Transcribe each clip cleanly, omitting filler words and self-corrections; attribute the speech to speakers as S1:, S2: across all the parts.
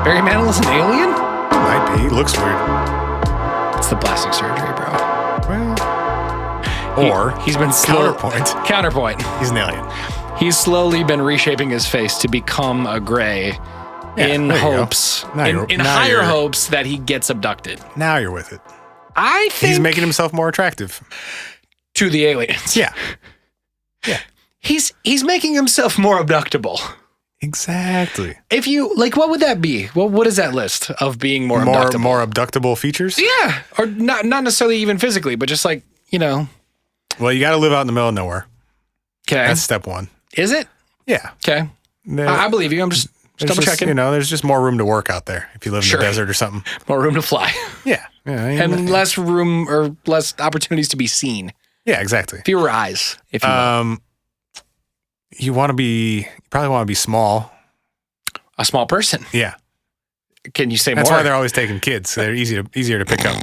S1: Barry Manilow's an alien?
S2: Might be. He looks weird.
S1: It's the plastic surgery, bro.
S2: Well,
S1: he's been counterpoint.
S2: He's an alien.
S1: He's slowly been reshaping his face to become a gray in hopes, in higher hopes that he gets abducted.
S2: Now you're with it.
S1: I think
S2: he's making himself more attractive
S1: to the aliens.
S2: Yeah.
S1: He's making himself more abductable.
S2: Exactly.
S1: If you what would that be? What is that list of being more abductable?
S2: More abductable features?
S1: Yeah, or not necessarily even physically, but just Well,
S2: you got to live out in the middle of nowhere.
S1: Okay,
S2: that's step one.
S1: Is it?
S2: Yeah.
S1: Okay. I believe you. I'm just double checking.
S2: There's just more room to work out there if you live in the desert or something.
S1: More room to fly.
S2: Yeah.
S1: And less room or less opportunities to be seen.
S2: Yeah, exactly.
S1: Fewer eyes, if you will.
S2: You probably want to be small.
S1: A small person.
S2: Yeah.
S1: Can you say
S2: That's
S1: more?
S2: why they're always taking kids. They're easier to pick up.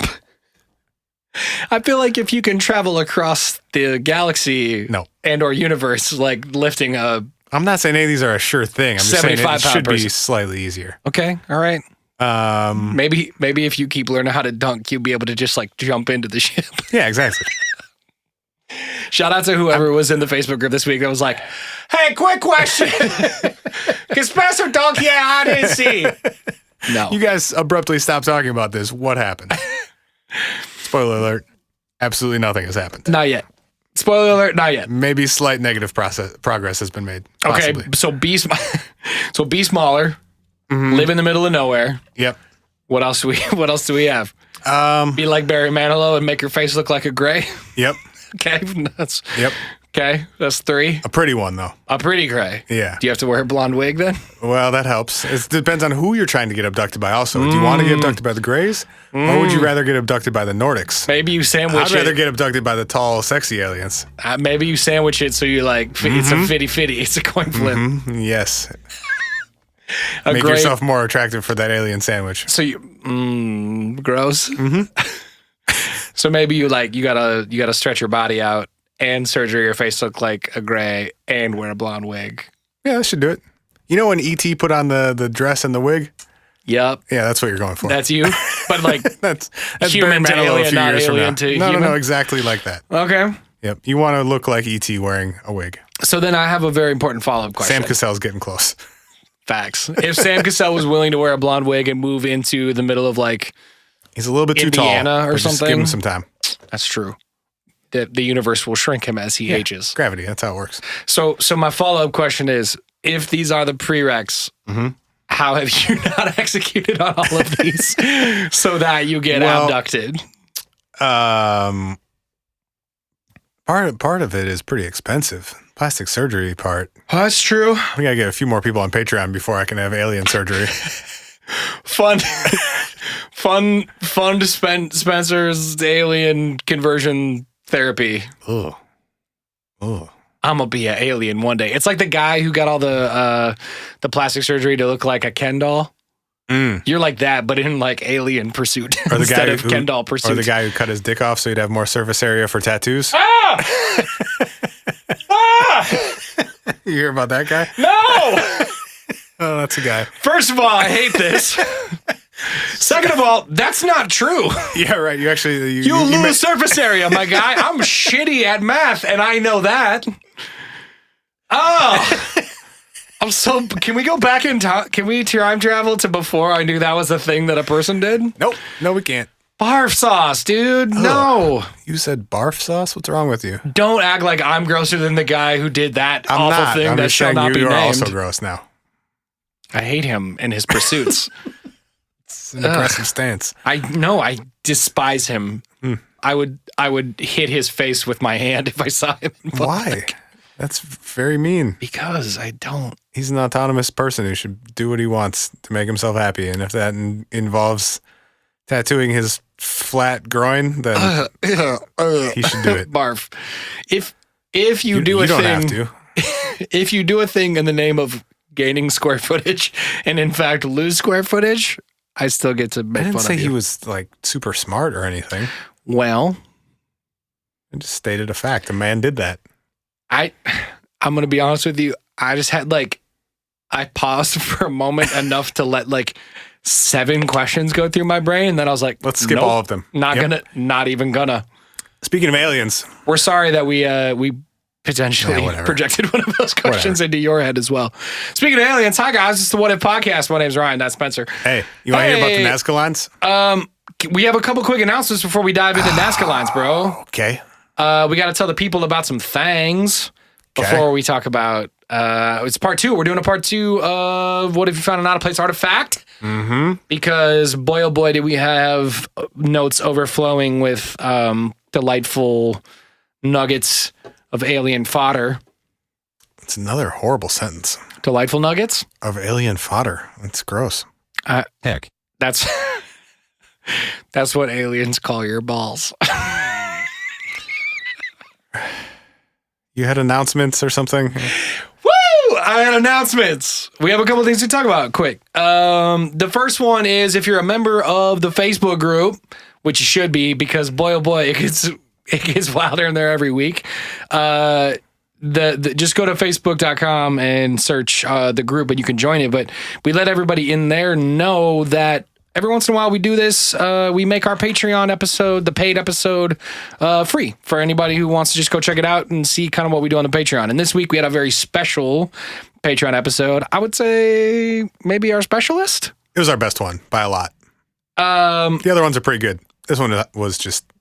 S1: I feel like if you can travel across the galaxy and or universe, lifting a...
S2: I'm not saying any of these are a sure thing. I'm just saying it should be slightly easier.
S1: Okay. All right. Maybe if you keep learning how to dunk, you'll be able to just jump into the ship.
S2: Yeah, exactly.
S1: Shout out to whoever was in the Facebook group this week that was like, hey, quick question. Can Spencer dunk? Yeah, I didn't see. No.
S2: You guys abruptly stopped talking about this. What happened? Spoiler alert. Absolutely nothing has happened.
S1: Not yet. Spoiler alert, not yet.
S2: Maybe slight negative progress has been made. Possibly.
S1: Okay, so be smaller, live in the middle of nowhere.
S2: Yep.
S1: What else do we have? Be like Barry Manilow and make your face look like a gray.
S2: Yep.
S1: Okay, okay, that's 3.
S2: A pretty one, though.
S1: A pretty gray.
S2: Yeah.
S1: Do you have to wear a blonde wig then?
S2: Well, that helps. It depends on who you're trying to get abducted by also. Do you want to get abducted by the Greys? Or would you rather get abducted by the Nordics?
S1: Maybe you sandwich
S2: I'd rather get abducted by the tall, sexy aliens.
S1: Maybe you sandwich it so you it's a fitty. It's a coin flip.
S2: Yes. Make yourself more attractive for that alien sandwich.
S1: So you... gross. So maybe you gotta stretch your body out and surgery your face look like a gray and wear a blonde wig.
S2: Yeah, that should do it. You know when E.T. put on the dress and the wig?
S1: Yep.
S2: Yeah, that's what you're going for.
S1: That's you? But
S2: that's
S1: human to alien, not alien to human?
S2: No, exactly like that.
S1: Okay.
S2: Yep. You want to look like E.T. wearing a wig.
S1: So then I have a very important follow-up question.
S2: Sam Cassell's getting close.
S1: Facts. If Sam Cassell was willing to wear a blonde wig and move into the middle of
S2: he's a little bit too tall.
S1: Indiana or something.
S2: Just give him some time.
S1: That's true. The universe will shrink him as he ages.
S2: Gravity. That's how it works.
S1: So my follow-up question is, if these are the prereqs, how have you not executed on all of these so that you get abducted?
S2: Part of it is pretty expensive. Plastic surgery part.
S1: Oh, that's true.
S2: We gotta get a few more people on Patreon before I can have alien surgery.
S1: Fun to spend Spencer's alien conversion therapy.
S2: Oh.
S1: I'm gonna be an alien one day. It's like the guy who got all the plastic surgery to look like a Ken doll. You're like that, but in alien pursuit
S2: or the
S1: instead
S2: guy
S1: of Ken doll pursuit.
S2: Or the guy who cut his dick off so he'd have more surface area for tattoos. You hear about that guy?
S1: No!
S2: Oh, that's a guy.
S1: First of all, I hate this. Second of all, that's not true.
S2: Yeah, right. You actually...
S1: You lose surface area, my guy. I'm shitty at math, and I know that. Oh. Can we go back in time? Can we time travel to before I knew that was a thing that a person did?
S2: Nope. No, we can't.
S1: Barf sauce, dude.
S2: Oh,
S1: no.
S2: You said barf sauce? What's wrong with you?
S1: Don't act like I'm grosser than the guy who did that awful thing
S2: I'm
S1: that
S2: just
S1: shall
S2: saying
S1: not be
S2: you
S1: named.
S2: are also gross now.
S1: I hate him and his pursuits.
S2: It's an aggressive stance.
S1: I despise him. I would hit his face with my hand if I saw him.
S2: Why? That's very mean.
S1: Because I don't.
S2: He's an autonomous person who should do what he wants to make himself happy. And if that involves tattooing his flat groin, then he should do it.
S1: Barf. If you do a
S2: thing,
S1: thing,
S2: have to.
S1: If you do a thing in the name of gaining square footage and in fact lose square footage, I still get to make fun of you.
S2: I didn't say he was super smart or anything.
S1: Well,
S2: I just stated a fact. A man did that.
S1: I'm going to be honest with you. I just had I paused for a moment enough to let 7 questions go through my brain, and then I was like,
S2: let's skip all of them.
S1: Not even gonna.
S2: Speaking of aliens,
S1: we're sorry that we potentially projected one of those questions into your head as well. Speaking of aliens, hi guys, it's the What If Podcast. My name's Ryan, that's Spencer.
S2: Hey, you want to hear about the Nazca Lines?
S1: We have a couple quick announcements before we dive into Nazca Lines, bro.
S2: Okay.
S1: We got to tell the people about some things before we talk about. It's part 2. We're doing a part 2 of What If You Found an Out of Place Artifact? Mm-hmm. Because boy, oh boy, did we have notes overflowing with delightful nuggets of alien fodder.
S2: It's another horrible sentence.
S1: Delightful nuggets?
S2: Of alien fodder. It's gross.
S1: Heck. That's what aliens call your balls.
S2: You had announcements or something?
S1: Woo! I had announcements. We have a couple things to talk about quick. The first one is if you're a member of the Facebook group, which you should be because boy, oh boy, it gets wilder in there every week. Just go to facebook.com and search the group and you can join it. But we let everybody in there know that every once in a while we do this. We make our Patreon episode, the paid episode, free for anybody who wants to just go check it out and see kind of what we do on the Patreon. And this week we had a very special Patreon episode. I would say maybe our specialist.
S2: It was our best one by a lot. The other ones are pretty good. This one was just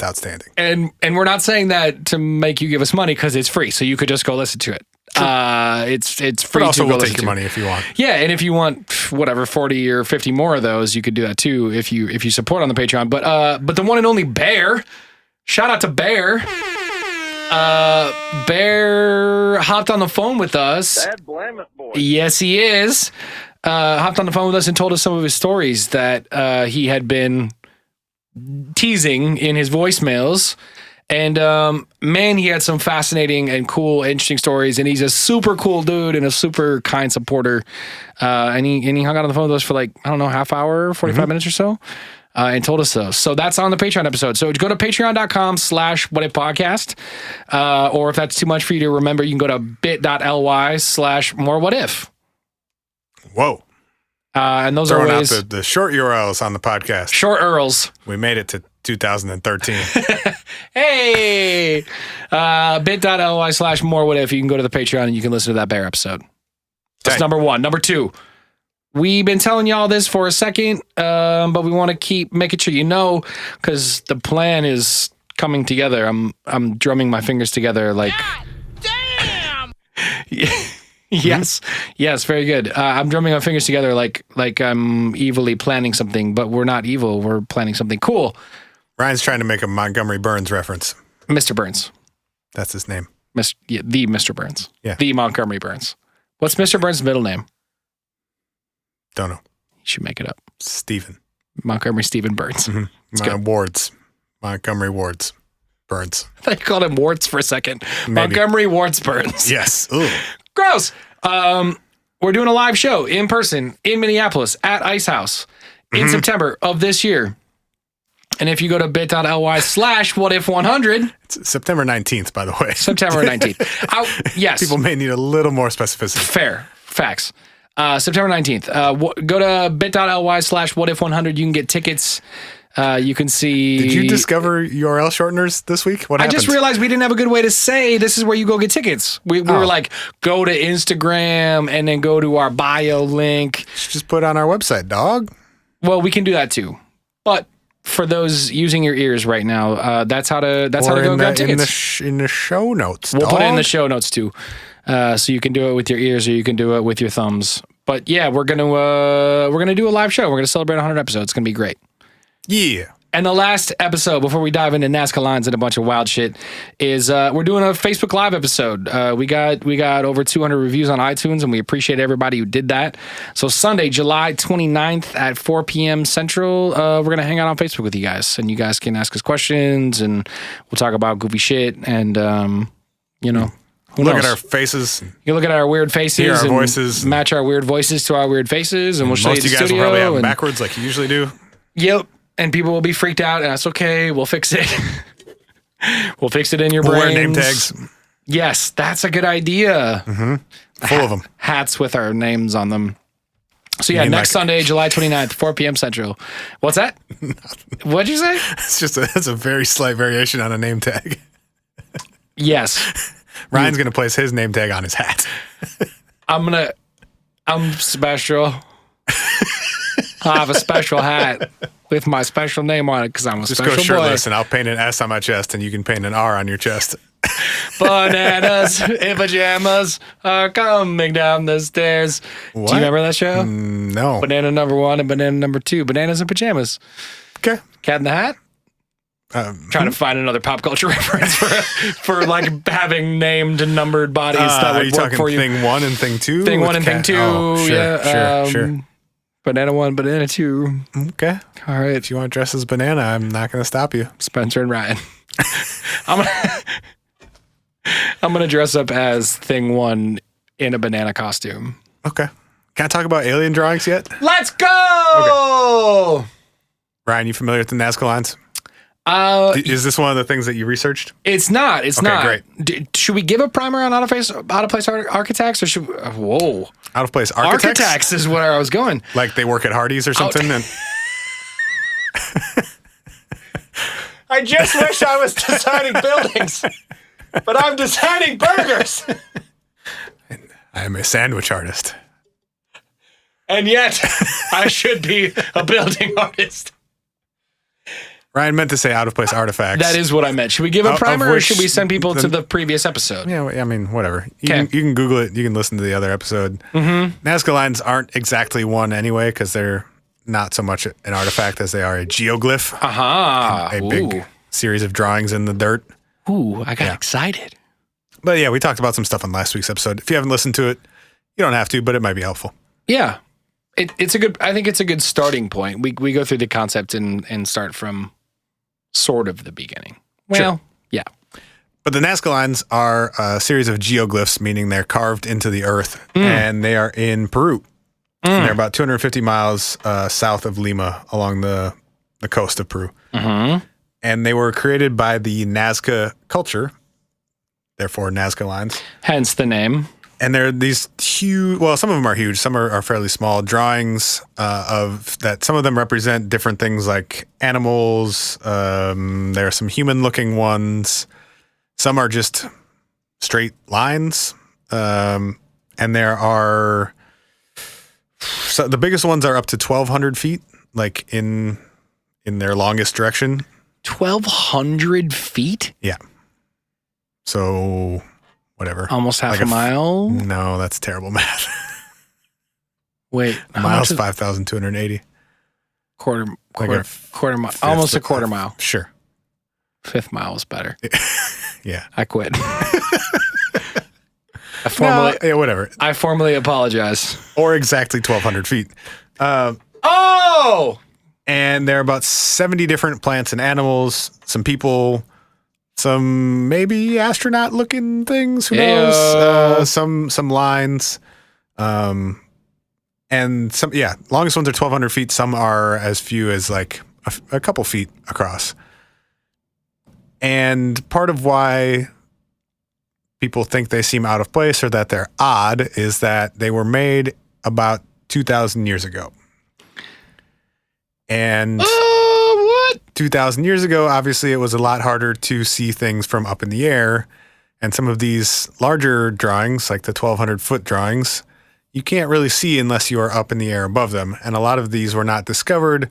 S2: outstanding. And
S1: we're not saying that to make you give us money because it's free, so you could just go listen to it. It's free.
S2: But also
S1: to
S2: we'll take your money if you want.
S1: Yeah, and if you want whatever 40 or 50 more of those, you could do that too if you support on the Patreon. But the one and only Bear, shout out to Bear. Bear hopped on the phone with us.
S3: Dad, blame it, boy.
S1: Yes, he is. Hopped on the phone with us and told us some of his stories that he had been teasing in his voicemails. And man, he had some fascinating and cool, interesting stories. And he's a super cool dude and a super kind supporter. And he hung out on the phone with us for like, I don't know, half hour, 45 minutes or so. And told us those. So that's on the Patreon episode. So go to patreon.com/whatifpodcast. Or if that's too much for you to remember, you can go to bit.ly/morewhatif.
S2: Whoa.
S1: And those
S2: throwing
S1: are ways,
S2: out the short URLs on the podcast.
S1: Short URLs.
S2: We made it to 2013.
S1: Hey, bit.ly/morewhatif. You can go to the Patreon and you can listen to that Bear episode. That's number 1. Number 2, we've been telling y'all this for a second, but we want to keep making sure you know because the plan is coming together. I'm drumming my fingers together like. God damn. Yes, very good. I'm drumming my fingers together like I'm evilly planning something, but we're not evil. We're planning something cool.
S2: Ryan's trying to make a Montgomery Burns reference.
S1: Mr. Burns.
S2: That's his name.
S1: The Mr. Burns.
S2: Yeah.
S1: The Montgomery Burns. What's Mr. Burns' middle name?
S2: Don't know.
S1: You should make it up.
S2: Stephen.
S1: Montgomery Stephen Burns.
S2: Mm-hmm. Wards. Montgomery Wards. Burns.
S1: I thought you called him Warts for a second. Maybe. Montgomery Warts Burns.
S2: Yes. Ooh.
S1: Gross. We're doing a live show in person in Minneapolis at Ice House in September of this year. And if you go to bit.ly/whatif100.
S2: It's September 19th, by the way.
S1: September 19th. Yes.
S2: People may need a little more specificity.
S1: Fair. Facts. September 19th. Go to bit.ly/whatif100. You can get tickets. You can see.
S2: Did you discover URL shorteners this week? What happened?
S1: I just realized we didn't have a good way to say this is where you go get tickets. We were like, go to Instagram and then go to our bio link.
S2: Just put it on our website, dog.
S1: Well, we can do that too. But for those using your ears right now, that's how to go grab tickets.
S2: In the show notes.
S1: We'll put it in the show notes too. So you can do it with your ears or you can do it with your thumbs. But yeah, we're gonna do a live show. We're gonna celebrate 100 episodes. It's gonna be great.
S2: Yeah.
S1: And the last episode, before we dive into Nazca Lines and a bunch of wild shit, is we're doing a Facebook Live episode. We got over 200 reviews on iTunes, and we appreciate everybody who did that. So Sunday, July 29th at 4 p.m. Central, we're going to hang out on Facebook with you guys. And you guys can ask us questions, and we'll talk about goofy shit. And,
S2: look at our faces.
S1: You look at our weird faces.
S2: Hear our
S1: and
S2: voices.
S1: Match our weird voices to our weird faces. And we'll show you the
S2: studio. Most of you guys will probably have them backwards like you usually do.
S1: Yep. And people will be freaked out, and that's okay. We'll fix it. We'll fix it in your brains.
S2: We'll wear name tags.
S1: Yes, that's a good idea.
S2: Mm-hmm. Full of them.
S1: Hats with our names on them. So yeah, next Sunday, July 29th, 4 p.m. Central. What's that? What'd you say?
S2: It's a very slight variation on a name tag.
S1: Yes.
S2: Ryan's going to place his name tag on his hat.
S1: I'm special. I have a special hat with my special name on it because I'm a special boy.
S2: Just go shirtless and I'll paint an S on my chest and you can paint an R on your chest.
S1: Bananas in pajamas are coming down the stairs.
S2: What?
S1: Do you remember that show?
S2: No.
S1: Banana number 1 and banana number 2. Bananas in pajamas.
S2: Okay.
S1: Cat in the Hat? Trying to find another pop culture reference for like having named and numbered bodies that would work for you.
S2: Thing 1 and thing 2?
S1: Thing 1 and thing 2.
S2: Oh, sure,
S1: yeah.
S2: sure.
S1: Banana 1, banana 2.
S2: Okay.
S1: All right.
S2: If you want to dress as banana, I'm not going to stop you.
S1: Spencer and Ryan. I'm gonna dress up as thing 1 in a banana costume.
S2: Okay. Can I talk about alien drawings yet?
S1: Let's go!
S2: Okay. Ryan, you familiar with the Nazca Lines? Is this one of the things that you researched?
S1: It's not. It's not.
S2: Great.
S1: Should we give a primer on out of place architects, or should we, whoa?
S2: Out of place architects?
S1: Architects is where I was going.
S2: Like they work at Hardee's or something? And
S1: I just wish I was designing buildings, but I'm designing burgers.
S2: I am a sandwich artist.
S1: And yet, I should be a building artist.
S2: Ryan meant to say out of place artifacts.
S1: That is what I meant. Should we give a primer or should we send people to the previous episode?
S2: Yeah, I mean, whatever. You can Google it. You can listen to the other episode. Mm-hmm. Nazca Lines aren't exactly one anyway because they're not so much an artifact as they are a geoglyph.
S1: Aha.
S2: A big series of drawings in the dirt.
S1: Ooh, I got excited.
S2: But yeah, we talked about some stuff on last week's episode. If you haven't listened to it, you don't have to, but it might be helpful.
S1: Yeah. It's a good, I think it's a good starting point. We go through the concept and start from sort of the beginning. Well, yeah.
S2: But the Nazca Lines are a series of geoglyphs, meaning they're carved into the earth, and they are in Peru. And they're about 250 miles south of Lima along the coast of Peru. Mm-hmm. And they were created by the Nazca culture, therefore Nazca Lines.
S1: Hence the name.
S2: And they're these huge, well, some of them are huge, some are fairly small drawings of that. Some of them represent different things like animals. There are some human-looking ones. Some are just straight lines. And there are, so the biggest ones are up to 1,200 feet, like in their longest direction.
S1: 1,200 feet?
S2: Yeah. So... whatever.
S1: Almost half a mile?
S2: No, that's terrible math.
S1: Wait.
S2: Miles 5,280.
S1: Quarter mile. Almost a quarter mile.
S2: Sure.
S1: Fifth mile is better.
S2: Yeah.
S1: I quit.
S2: Whatever.
S1: I formally apologize.
S2: Or exactly 1,200 feet. And there are about 70 different plants and animals, some people... some maybe astronaut-looking things. Who knows? Some lines, and some. Yeah, longest ones are 1,200 feet. Some are as few as like a couple feet across. And part of why people think they seem out of place or that they're odd is that they were made about 2,000 years ago. And. 2,000 years ago, obviously, it was a lot harder to see things from up in the air. And some of these larger drawings, like the 1,200-foot drawings, you can't really see unless you are up in the air above them. And a lot of these were not discovered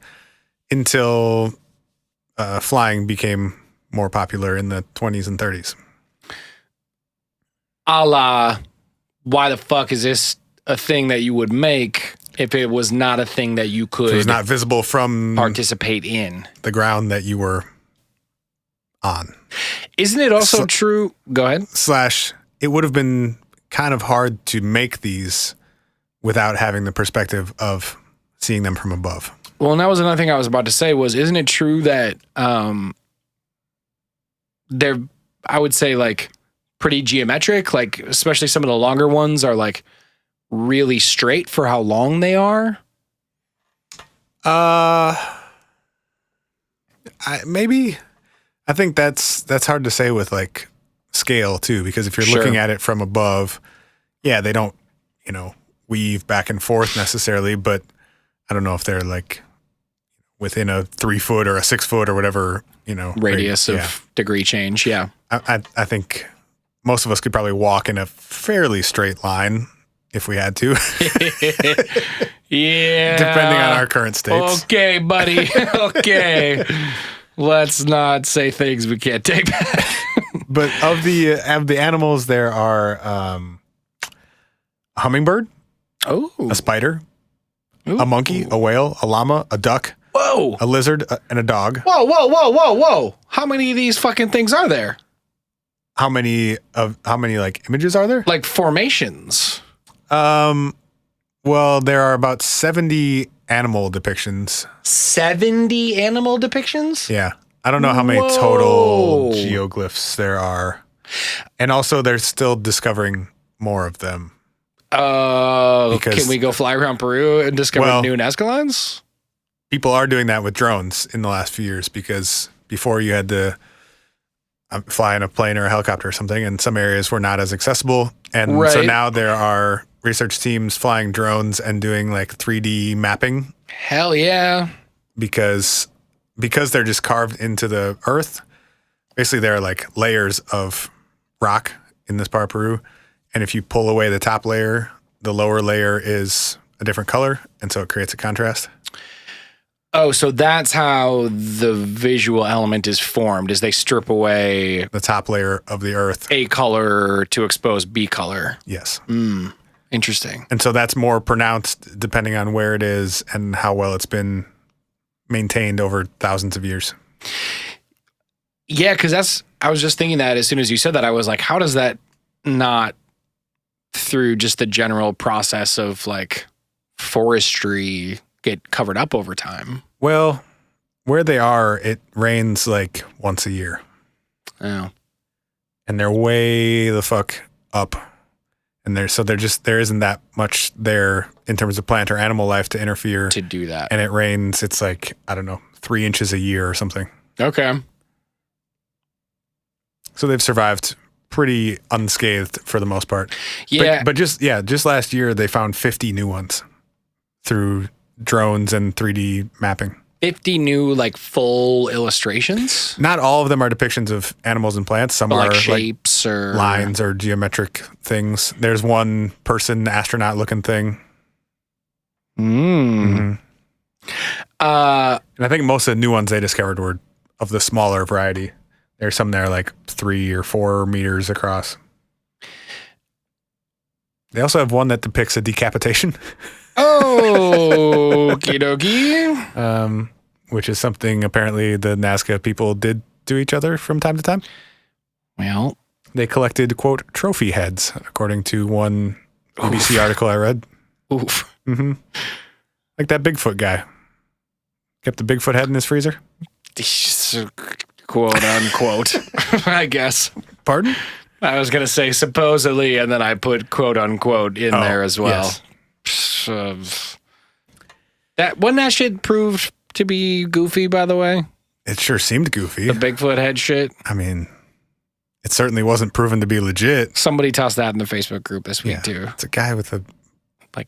S2: until flying became more popular in the 20s and 30s.
S1: A la, why the fuck is this a thing that you would make if it was not a thing that you could...
S2: it was not visible from...
S1: participate in.
S2: The ground that you were on.
S1: Isn't it also true... Go ahead.
S2: It would have been kind of hard to make these without having the perspective of seeing them from above.
S1: Well, and that was another thing I was about to say was, isn't it true that they're, I would say, like, pretty geometric? Like, especially some of the longer ones are, like, really straight for how long they are?
S2: Maybe. I think that's hard to say with like scale too, because if you're looking at it from above, yeah, they don't, weave back and forth necessarily, but I don't know if they're like within a 3 foot or a 6 foot or whatever,
S1: radius of degree change. Yeah.
S2: I think most of us could probably walk in a fairly straight line if we had to.
S1: Yeah.
S2: Depending on our current states.
S1: Okay, buddy. Okay. Let's not say things we can't take back.
S2: But of the animals, there are a hummingbird, a spider, a monkey, a whale, a llama, a duck, a lizard, and a dog.
S1: Whoa. How many of these fucking things are there?
S2: How many like images are there?
S1: Like formations.
S2: Well, there are about 70 animal depictions.
S1: 70 animal depictions?
S2: Yeah. I don't know how many total geoglyphs there are. And also they're still discovering more of them.
S1: Can we go fly around Peru and discover new Nazca Lines?
S2: People are doing that with drones in the last few years, because before you had to fly in a plane or a helicopter or something, and some areas were not as accessible. And so now there are research teams flying drones and doing like 3D mapping.
S1: Hell yeah.
S2: Because they're just carved into the earth. Basically, there are like layers of rock in this part of Peru. And if you pull away the top layer, the lower layer is a different color. And so it creates a contrast.
S1: Oh, so that's how the visual element is formed, is they strip away
S2: the top layer of the earth,
S1: A color to expose B color.
S2: Yes.
S1: Interesting.
S2: And so that's more pronounced depending on where it is and how well it's been maintained over thousands of years.
S1: Yeah, because I was just thinking that as soon as you said that, I was like, how does that not through just the general process of like forestry get covered up over time?
S2: Well, where they are, it rains like once a year.
S1: Oh.
S2: And they're way the fuck up. And there isn't that much there in terms of plant or animal life to interfere.
S1: To do that.
S2: And it rains, it's like, I don't know, 3 inches a year or something.
S1: Okay.
S2: So they've survived pretty unscathed for the most part.
S1: Yeah.
S2: But just last year, they found 50 new ones through drones and 3D mapping.
S1: 50 new like full illustrations?
S2: Not all of them are depictions of animals and plants. Some
S1: are
S2: like
S1: shapes or
S2: lines or geometric things. There's one person, astronaut looking thing. Mm-hmm. And I think most of the new ones they discovered were of the smaller variety. There's some that are like 3 or 4 meters across. They also have one that depicts a decapitation.
S1: Oh, okie dokie.
S2: Which is something apparently the Nazca people did to each other from time to time.
S1: Well,
S2: they collected, quote, trophy heads, according to one BBC article I read.
S1: Oof.
S2: Mm-hmm. Like that Bigfoot guy. Kept the Bigfoot head in his freezer.
S1: Quote unquote, I guess.
S2: Pardon?
S1: I was going to say supposedly, and then I put quote unquote in there as well. Yes. Wasn't that shit proved to be goofy, by the way?
S2: It sure seemed goofy.
S1: The Bigfoot head shit.
S2: I mean, it certainly wasn't proven to be legit.
S1: Somebody tossed that in the Facebook group this week too.
S2: It's a guy with a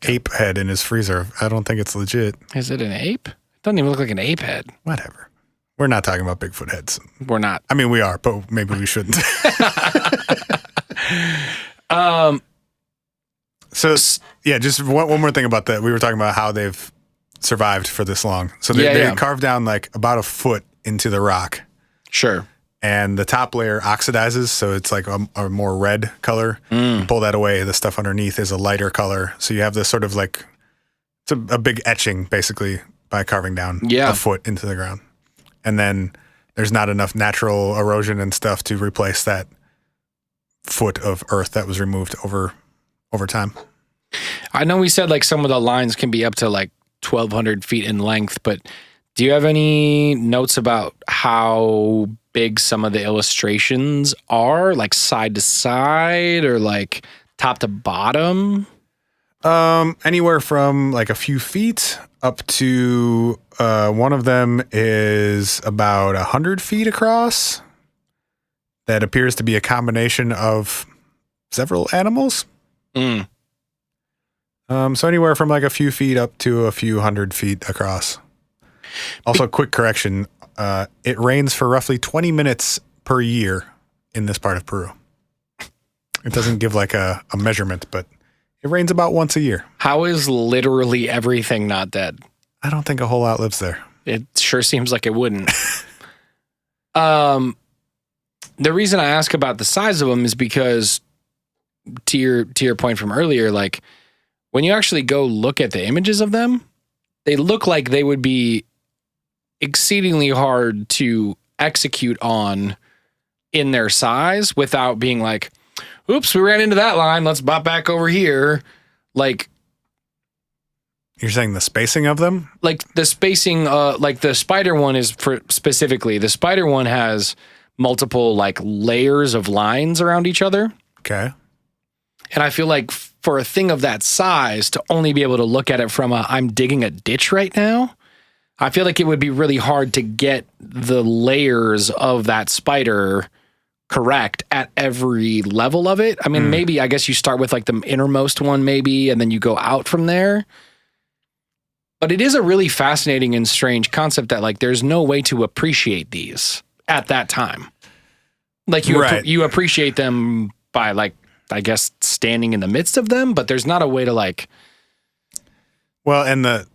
S2: ape head in his freezer. I don't think it's legit.
S1: Is it an ape? It doesn't even look like an ape head.
S2: Whatever. We're not talking about Bigfoot heads.
S1: We're not.
S2: I mean, we are, but maybe we shouldn't. So, yeah, just one more thing about that. We were talking about how they've survived for this long. So they carved down like about a foot into the rock. Sure. And the top layer oxidizes, so it's like a more red color. You pull that away, the stuff underneath is a lighter color. So you have this sort of like, it's a big etching, basically, by carving down a foot into the ground. And then there's not enough natural erosion and stuff to replace that foot of earth that was removed over time.
S1: I know we said like some of the lines can be up to like 1,200 feet in length, but do you have any notes about how big some of the illustrations are, like side to side or like top to bottom?
S2: Anywhere from like a few feet up to one of them is about 100 feet across. That appears to be a combination of several animals. So anywhere from like a few feet up to a few 100 feet across. Also, quick correction. It rains for roughly 20 minutes per year in this part of Peru. It doesn't give like a measurement, but it rains about once a year.
S1: How is literally everything not dead?
S2: I don't think a whole lot lives there.
S1: It sure seems like it wouldn't. The reason I ask about the size of them is because to your point from earlier, like when you actually go look at the images of them, they look like they would be exceedingly hard to execute on in their size without being like, oops, we ran into that line. Let's bop back over here. Like,
S2: you're saying the spacing of them?
S1: Like the spacing, like the spider one is for specifically, the spider one has multiple like layers of lines around each other.
S2: Okay.
S1: And I feel like for a thing of that size to only be able to look at it from I'm digging a ditch right now, I feel like it would be really hard to get the layers of that spider correct at every level of it. I mean, maybe, I guess you start with like the innermost one maybe, and then you go out from there. But it is a really fascinating and strange concept that like there's no way to appreciate these at that time. Like you appreciate them by like, I guess, standing in the midst of them, but there's not a way to like.
S2: Well, and the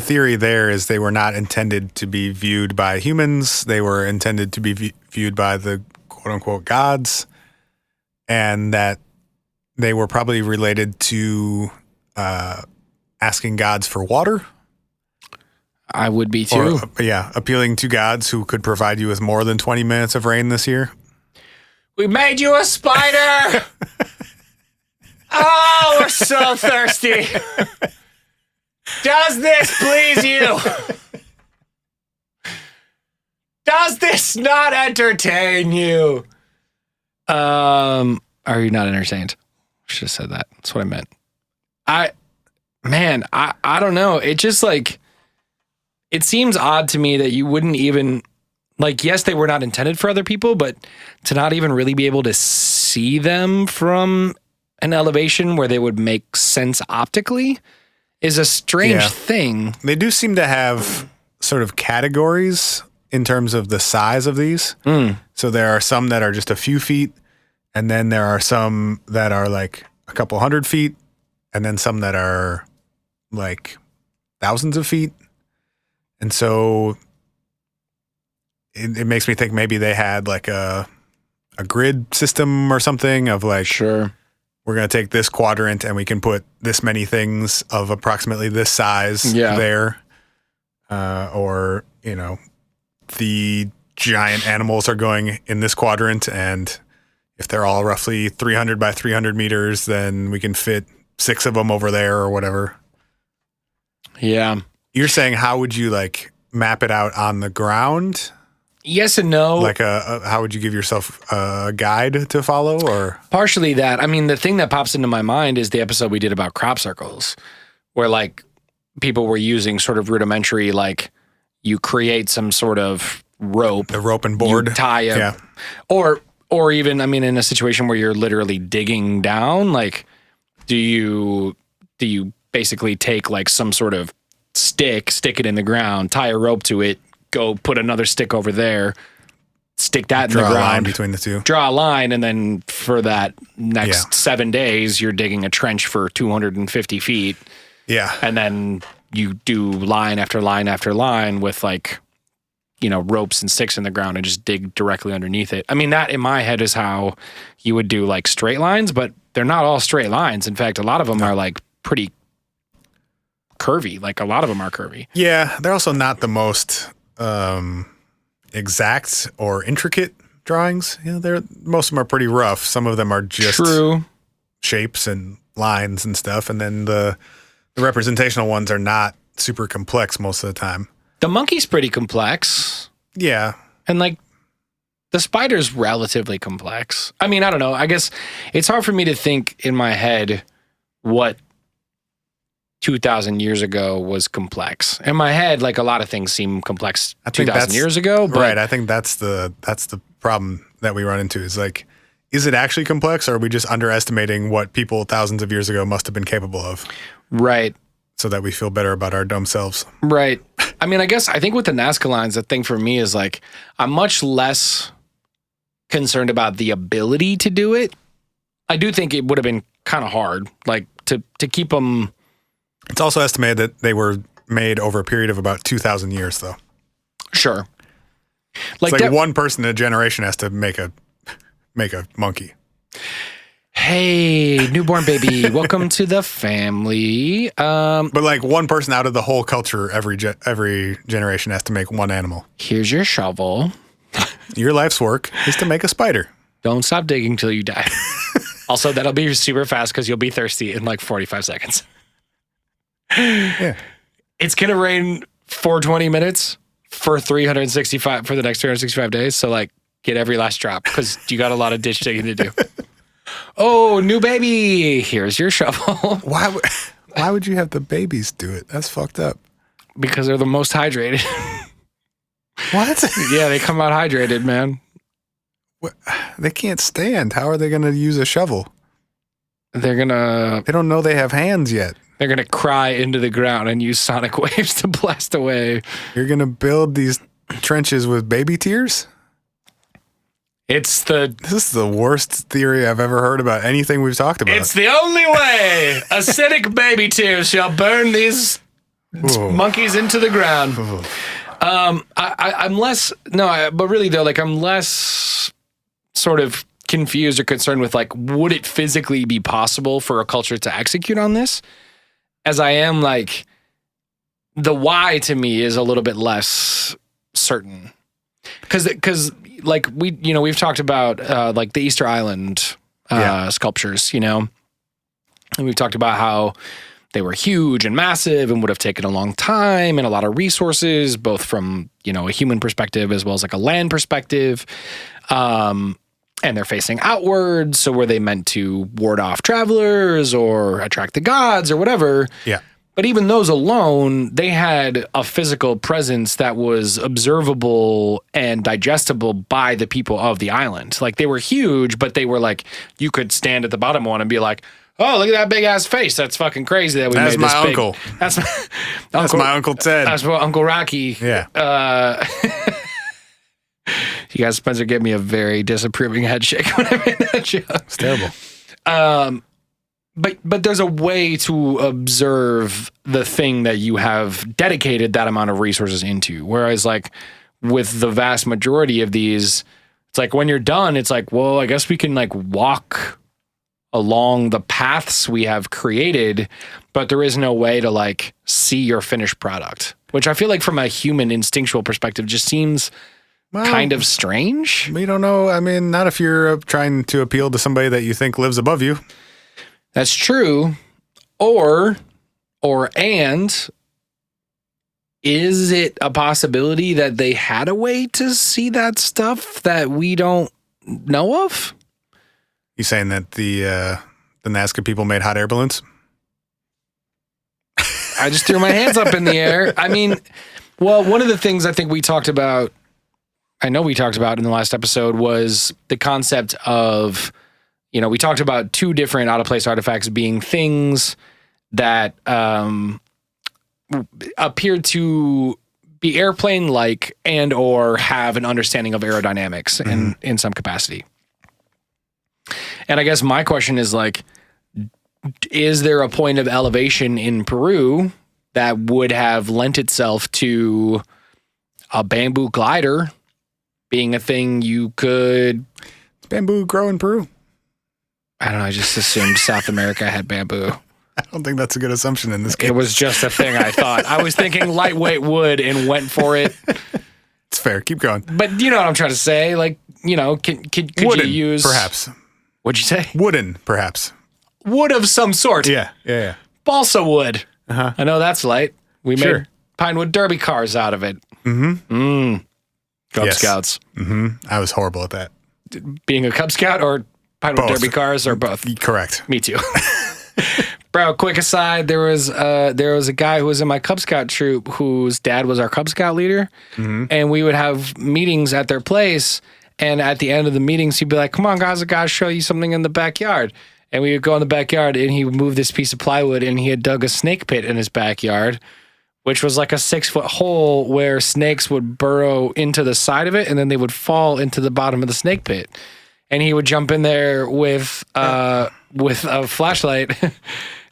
S2: theory there is they were not intended to be viewed by humans. They were intended to be viewed by the quote unquote gods, and that they were probably related to asking gods for water.
S1: I would be too.
S2: Or, appealing to gods who could provide you with more than 20 minutes of rain this year.
S1: We made you a spider. Oh, we're so thirsty. Does this please you? Does this not entertain you? Are you not entertained? I should have said that. That's what I meant. I don't know. It just like, it seems odd to me that you wouldn't even like, yes, they were not intended for other people, but to not even really be able to see them from an elevation where they would make sense optically is a strange thing.
S2: They do seem to have sort of categories in terms of the size of these. So there are some that are just a few feet, and then there are some that are like a couple 100 feet, and then some that are like thousands of feet. And so it makes me think maybe they had like a grid system or something of like,
S1: sure,
S2: we're going to take this quadrant and we can put this many things of approximately this size there. Or, you know, the giant animals are going in this quadrant, and if they're all roughly 300 by 300 meters, then we can fit 6 of them over there or whatever.
S1: Yeah.
S2: You're saying, how would you like map it out on the ground?
S1: Yes and no.
S2: Like how would you give yourself a guide to follow, or?
S1: Partially that. I mean, the thing that pops into my mind is the episode we did about crop circles, where like people were using sort of rudimentary, like you create some sort of rope.
S2: The rope and board.
S1: You tie a, or even, I mean, in a situation where you're literally digging down, like do you basically take like some sort of stick it in the ground, tie a rope to it, go put another stick over there, stick that in the ground. Draw a line
S2: between the two.
S1: Draw a line, and then for that next 7 days, you're digging a trench for 250 feet.
S2: Yeah.
S1: And then you do line after line after line with like, you know, ropes and sticks in the ground and just dig directly underneath it. I mean, that in my head is how you would do like straight lines, but they're not all straight lines. In fact, a lot of them are like pretty curvy. Like a lot of them are curvy.
S2: Yeah. They're also not the most exact or intricate drawings. You know, most of them are pretty rough. Some of them are just shapes and lines and stuff. And then the representational ones are not super complex most of the time.
S1: The monkey's pretty complex.
S2: Yeah.
S1: And like the spider's relatively complex. I mean, I don't know. I guess it's hard for me to think in my head what 2,000 years ago was complex. In my head, like a lot of things seem complex 2,000 years ago. But
S2: right. I think that's the problem that we run into is like, is it actually complex, or are we just underestimating what people thousands of years ago must have been capable of?
S1: Right.
S2: So that we feel better about our dumb selves.
S1: Right. I mean, I think with the Nazca Lines, the thing for me is like, I'm much less concerned about the ability to do it. I do think it would have been kind of hard, like to keep them.
S2: It's also estimated that they were made over a period of about 2,000 years, though.
S1: Sure.
S2: Like one person in a generation has to make a monkey.
S1: Hey, newborn baby, welcome to the family.
S2: But like one person out of the whole culture, every generation has to make one animal.
S1: Here's your shovel.
S2: Your life's work is to make a spider.
S1: Don't stop digging till you die. Also, that'll be super fast because you'll be thirsty in like 45 seconds.
S2: Yeah.
S1: It's going to rain for 20 minutes for the next 365 days. So like get every last drop because you got a lot of ditch digging to do. Oh, new baby. Here's your shovel.
S2: Why would you have the babies do it? That's fucked up.
S1: Because they're the most hydrated.
S2: What?
S1: Yeah, they come out hydrated, man.
S2: They can't stand. How are they going to use a shovel?
S1: They
S2: don't know they have hands yet.
S1: They're going to cry into the ground and use sonic waves to blast away.
S2: You're going to build these trenches with baby tears?
S1: This
S2: is the worst theory I've ever heard about anything we've talked about.
S1: It's the only way acidic baby tears shall burn these monkeys into the ground. I'm less sort of confused or concerned with like, would it physically be possible for a culture to execute on this? As I am like, the why to me is a little bit less certain. Because like we've talked about like the Easter Island sculptures, and we've talked about how they were huge and massive and would have taken a long time and a lot of resources, both from, a human perspective as well as like a land perspective. And they're facing outwards. So were they meant to ward off travelers or attract the gods or whatever?
S2: Yeah.
S1: But even those alone, they had a physical presence that was observable and digestible by the people of the island. Like they were huge, but they were like, you could stand at the bottom one and be like, oh, look at that big ass face. That's fucking crazy that we made this big.
S2: That's my uncle. That's my Uncle Ted.
S1: That's my Uncle Rocky.
S2: Yeah.
S1: You guys, Spencer gave me a very disapproving head shake when I made that joke.
S2: It's terrible.
S1: But there's a way to observe the thing that you have dedicated that amount of resources into. Whereas like with the vast majority of these, it's like when you're done, it's like, well, I guess we can like walk along the paths we have created, but there is no way to like see your finished product, which I feel like from a human instinctual perspective just seems kind of strange.
S2: We don't know. I mean, not if you're trying to appeal to somebody that you think lives above you.
S1: That's true. And is it a possibility that they had a way to see that stuff that we don't know of?
S2: You saying that the Nazca people made hot air balloons?
S1: I just threw my hands up in the air. I mean, well, one of the things I think we talked about in the last episode was the concept of, we talked about two different out-of-place artifacts being things that appear to be airplane-like and or have an understanding of aerodynamics in some capacity. And I guess my question is like, is there a point of elevation in Peru that would have lent itself to a bamboo glider being a thing you could...
S2: Does bamboo grow in Peru?
S1: I don't know. I just assumed South America had bamboo.
S2: I don't think that's a good assumption in this case.
S1: It was just a thing I thought. I was thinking lightweight wood and went for it.
S2: It's fair. Keep going.
S1: But you know what I'm trying to say? Like, could
S2: wooden,
S1: you use...
S2: perhaps.
S1: What'd you say?
S2: Wooden, perhaps.
S1: Wood of some sort.
S2: Yeah.
S1: Balsa wood.
S2: Uh-huh.
S1: I know that's light. We made Pinewood Derby cars out of it.
S2: Mm-hmm.
S1: Cub Scouts.
S2: Mm-hmm. I was horrible at that.
S1: Being a Cub Scout or Pinewood Derby cars or both?
S2: Correct.
S1: Me too. Bro, quick aside, there was a guy who was in my Cub Scout troop whose dad was our Cub Scout leader, and we would have meetings at their place, And at the end of the meetings, he'd be like, come on, guys, I got to show you something in the backyard. And we would go in the backyard, and he would move this piece of plywood, and he had dug a snake pit in his backyard, which was like a 6-foot hole where snakes would burrow into the side of it, and then they would fall into the bottom of the snake pit. And he would jump in there with a flashlight,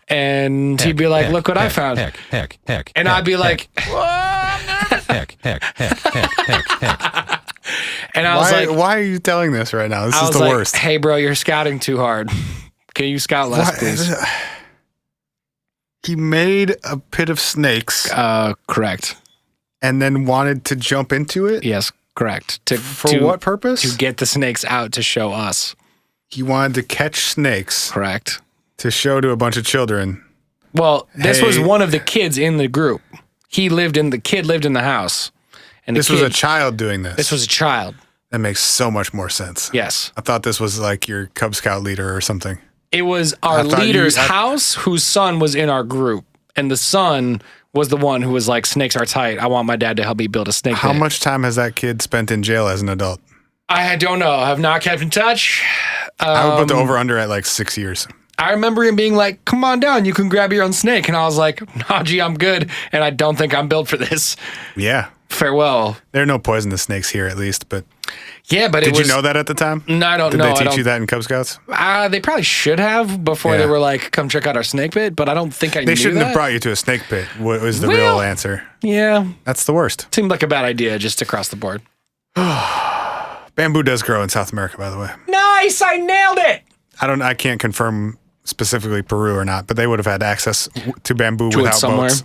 S1: and he'd be like, look what I found. And I'd be like, and I was like,
S2: why are you telling this right now? This is the worst.
S1: Hey, bro, you're scouting too hard. Can you scout less, please?
S2: He made a pit of snakes.
S1: Correct.
S2: And then wanted to jump into it?
S1: Yes, correct.
S2: For what purpose?
S1: To get the snakes out to show us.
S2: He wanted to catch snakes.
S1: Correct.
S2: To show to a bunch of children.
S1: Well, this was one of the kids in the group. The kid lived in the house. And
S2: this was a child doing this.
S1: This was a child.
S2: That makes so much more sense.
S1: Yes.
S2: I thought this was like your Cub Scout leader or something.
S1: It was our leader's house whose son was in our group. And the son was the one who was like, snakes are tight. I want my dad to help me build a snake pit.
S2: How much time has that kid spent in jail as an adult?
S1: I don't know. I have not kept in touch.
S2: I would put the over-under at like 6 years.
S1: I remember him being like, come on down. You can grab your own snake. And I was like, nah, gee, I'm good. And I don't think I'm built for this.
S2: Yeah.
S1: Farewell.
S2: There are no poisonous snakes here, at least, but...
S1: Yeah, but
S2: Did you know that at the time?
S1: No, I don't know.
S2: Did they teach you that in Cub Scouts?
S1: They probably should have before they were like, come check out our snake pit, but I don't think I knew that.
S2: They shouldn't have brought you to a snake pit, was the real answer.
S1: Yeah.
S2: That's the worst.
S1: Seemed like a bad idea just across the board.
S2: Bamboo does grow in South America, by the way.
S1: Nice! I nailed it!
S2: I can't confirm specifically Peru or not, but they would have had access to bamboo without boats.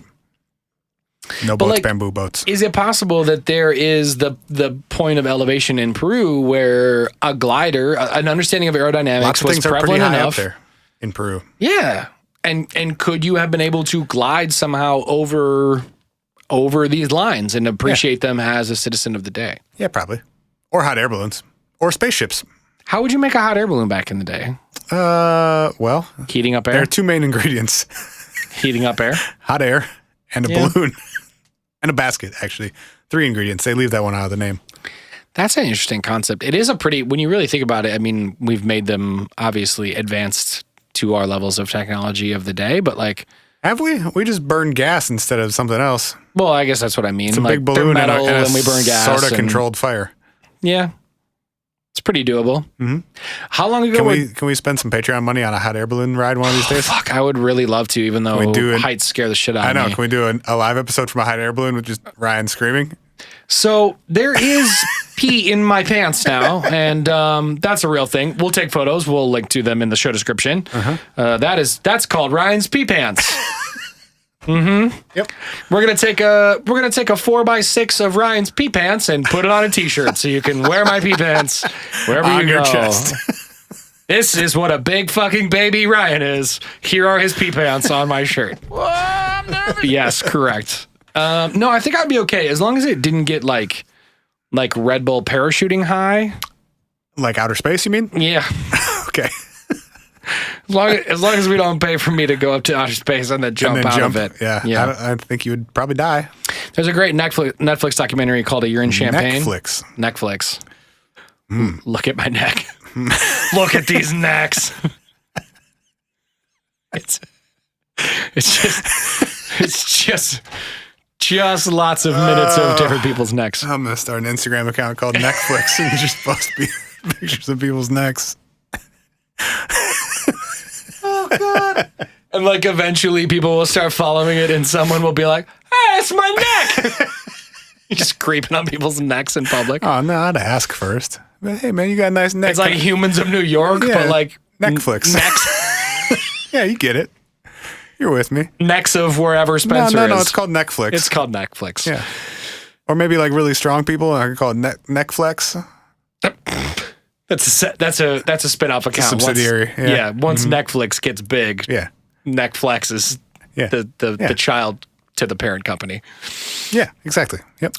S2: No boats, bamboo boats.
S1: Is it possible that there is the point of elevation in Peru where a glider, an understanding of aerodynamics was prevalent enough?
S2: Up there in Peru.
S1: Yeah. And could you have been able to glide somehow over these lines and appreciate them as a citizen of the day?
S2: Yeah, probably. Or hot air balloons. Or spaceships.
S1: How would you make a hot air balloon back in the day?
S2: Well,
S1: heating up air.
S2: There are two main ingredients.
S1: Heating up air.
S2: Hot air and a balloon. And a basket, actually. 3 ingredients. They leave that one out of the name.
S1: That's an interesting concept. It is when you really think about it, I mean, we've made them obviously advanced to our levels of technology of the day, but like...
S2: Have we? We just burn gas instead of something else.
S1: Well, I guess that's what I mean.
S2: It's a big balloon and we burn gas. Sort of controlled fire.
S1: Yeah. It's pretty doable.
S2: Mm-hmm.
S1: How long ago...
S2: Can we spend some Patreon money on a hot air balloon ride one of these days?
S1: Fuck, I would really love to, even though heights scare the shit out of me.
S2: I know. Can we do a live episode from a hot air balloon with just Ryan screaming?
S1: So there is pee in my pants now, and that's a real thing. We'll take photos. We'll link to them in the show description. Uh-huh. That's called Ryan's pee pants. Mm-hmm.
S2: Yep.
S1: We're gonna take a 4x6 of Ryan's pee pants and put it on a t-shirt so you can wear my pee pants wherever you go. On your chest. This is what a big fucking baby Ryan is. Here are his pee pants on my shirt. Yes, correct. No, I think I'd be okay as long as it didn't get like Red Bull parachuting high.
S2: Like outer space, you mean?
S1: Yeah.
S2: Okay.
S1: As long as we don't pay for me to go up to outer space and then jump out of it.
S2: Yeah. I think you would probably die.
S1: There's a great Netflix documentary called A Year in Champagne.
S2: Netflix.
S1: Look at my neck. Look at these necks. It's just lots of minutes of different people's necks.
S2: I'm gonna start an Instagram account called Netflix and just post pictures of people's necks.
S1: Oh God! And like eventually people will start following it, and someone will be like, "Hey, it's my neck!" Just creeping on people's necks in public.
S2: Oh no, I'd ask first. But hey, man, you got a nice neck.
S1: It's like Humans of New York, but like
S2: Netflix.
S1: Necks.
S2: Yeah, you get it. You're with me.
S1: Necks of wherever Spencer is.
S2: No, it's called Netflix.
S1: It's called Netflix.
S2: Yeah. Or maybe like really strong people, I can call it Neckflex.
S1: That's a spin-off account.
S2: It's a subsidiary.
S1: Once Netflix gets big, Netflix is the child to the parent company.
S2: Yeah, exactly. Yep.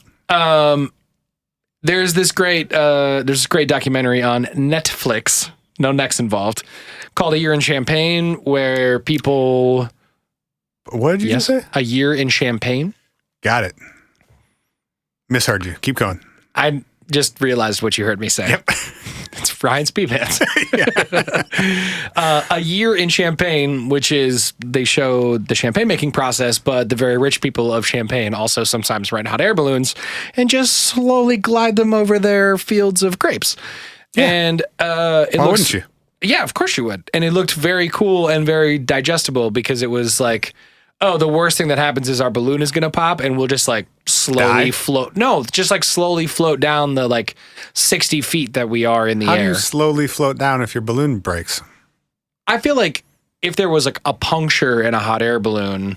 S1: There's this great documentary on Netflix, no necks involved, called A Year in Champagne, where people...
S2: What did you just say?
S1: A Year in Champagne.
S2: Got it. Misheard you. Keep going.
S1: just realized what you heard me say.
S2: Yep.
S1: It's Ryan Speed Pants. A year in Champagne, which is they show the champagne making process, but the very rich people of Champagne also sometimes rent hot air balloons and just slowly glide them over their fields of grapes. Yeah. And
S2: Why wouldn't you?
S1: Yeah, of course you would. And it looked very cool and very digestible because it was like, oh, the worst thing that happens is our balloon is going to pop and we'll just like slowly float. No, just like slowly float down the like 60 feet that we are in the air.
S2: How do you slowly float down if your balloon breaks?
S1: I feel like if there was like a puncture in a hot air balloon,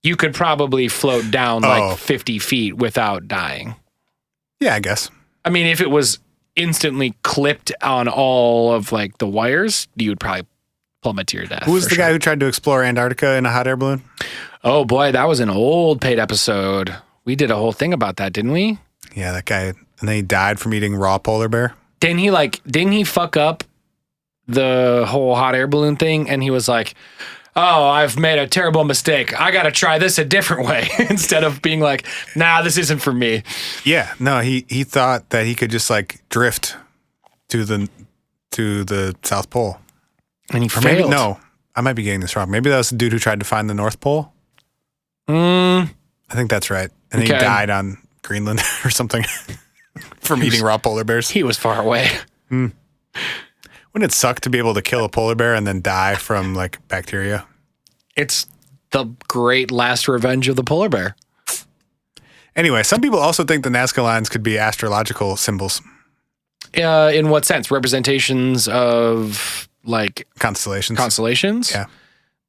S1: you could probably float down like 50 feet without dying.
S2: Yeah, I guess.
S1: I mean, if it was instantly clipped on all of like the wires, you would probably plummet to your death.
S2: Who was the guy who tried to explore Antarctica in a hot air balloon? Oh
S1: boy, that was an old paid episode. We did a whole thing about that, didn't we?
S2: Yeah, that guy. And then he died from eating raw polar bear.
S1: Didn't he fuck up the whole hot air balloon thing? And he was like, oh, I've made a terrible mistake. I got to try this a different way instead of being like, nah, this isn't for me.
S2: Yeah, no, he thought that he could just like drift to the South Pole.
S1: And he failed.
S2: No, I might be getting this wrong. Maybe that was the dude who tried to find the North Pole. I think that's right. And he died on Greenland or something from eating raw polar bears.
S1: He was far away.
S2: Wouldn't it suck to be able to kill a polar bear and then die from like bacteria?
S1: It's the great last revenge of the polar bear.
S2: Anyway, some people also think the Nazca Lines could be astrological symbols.
S1: In what sense? Representations of like
S2: constellations? Yeah.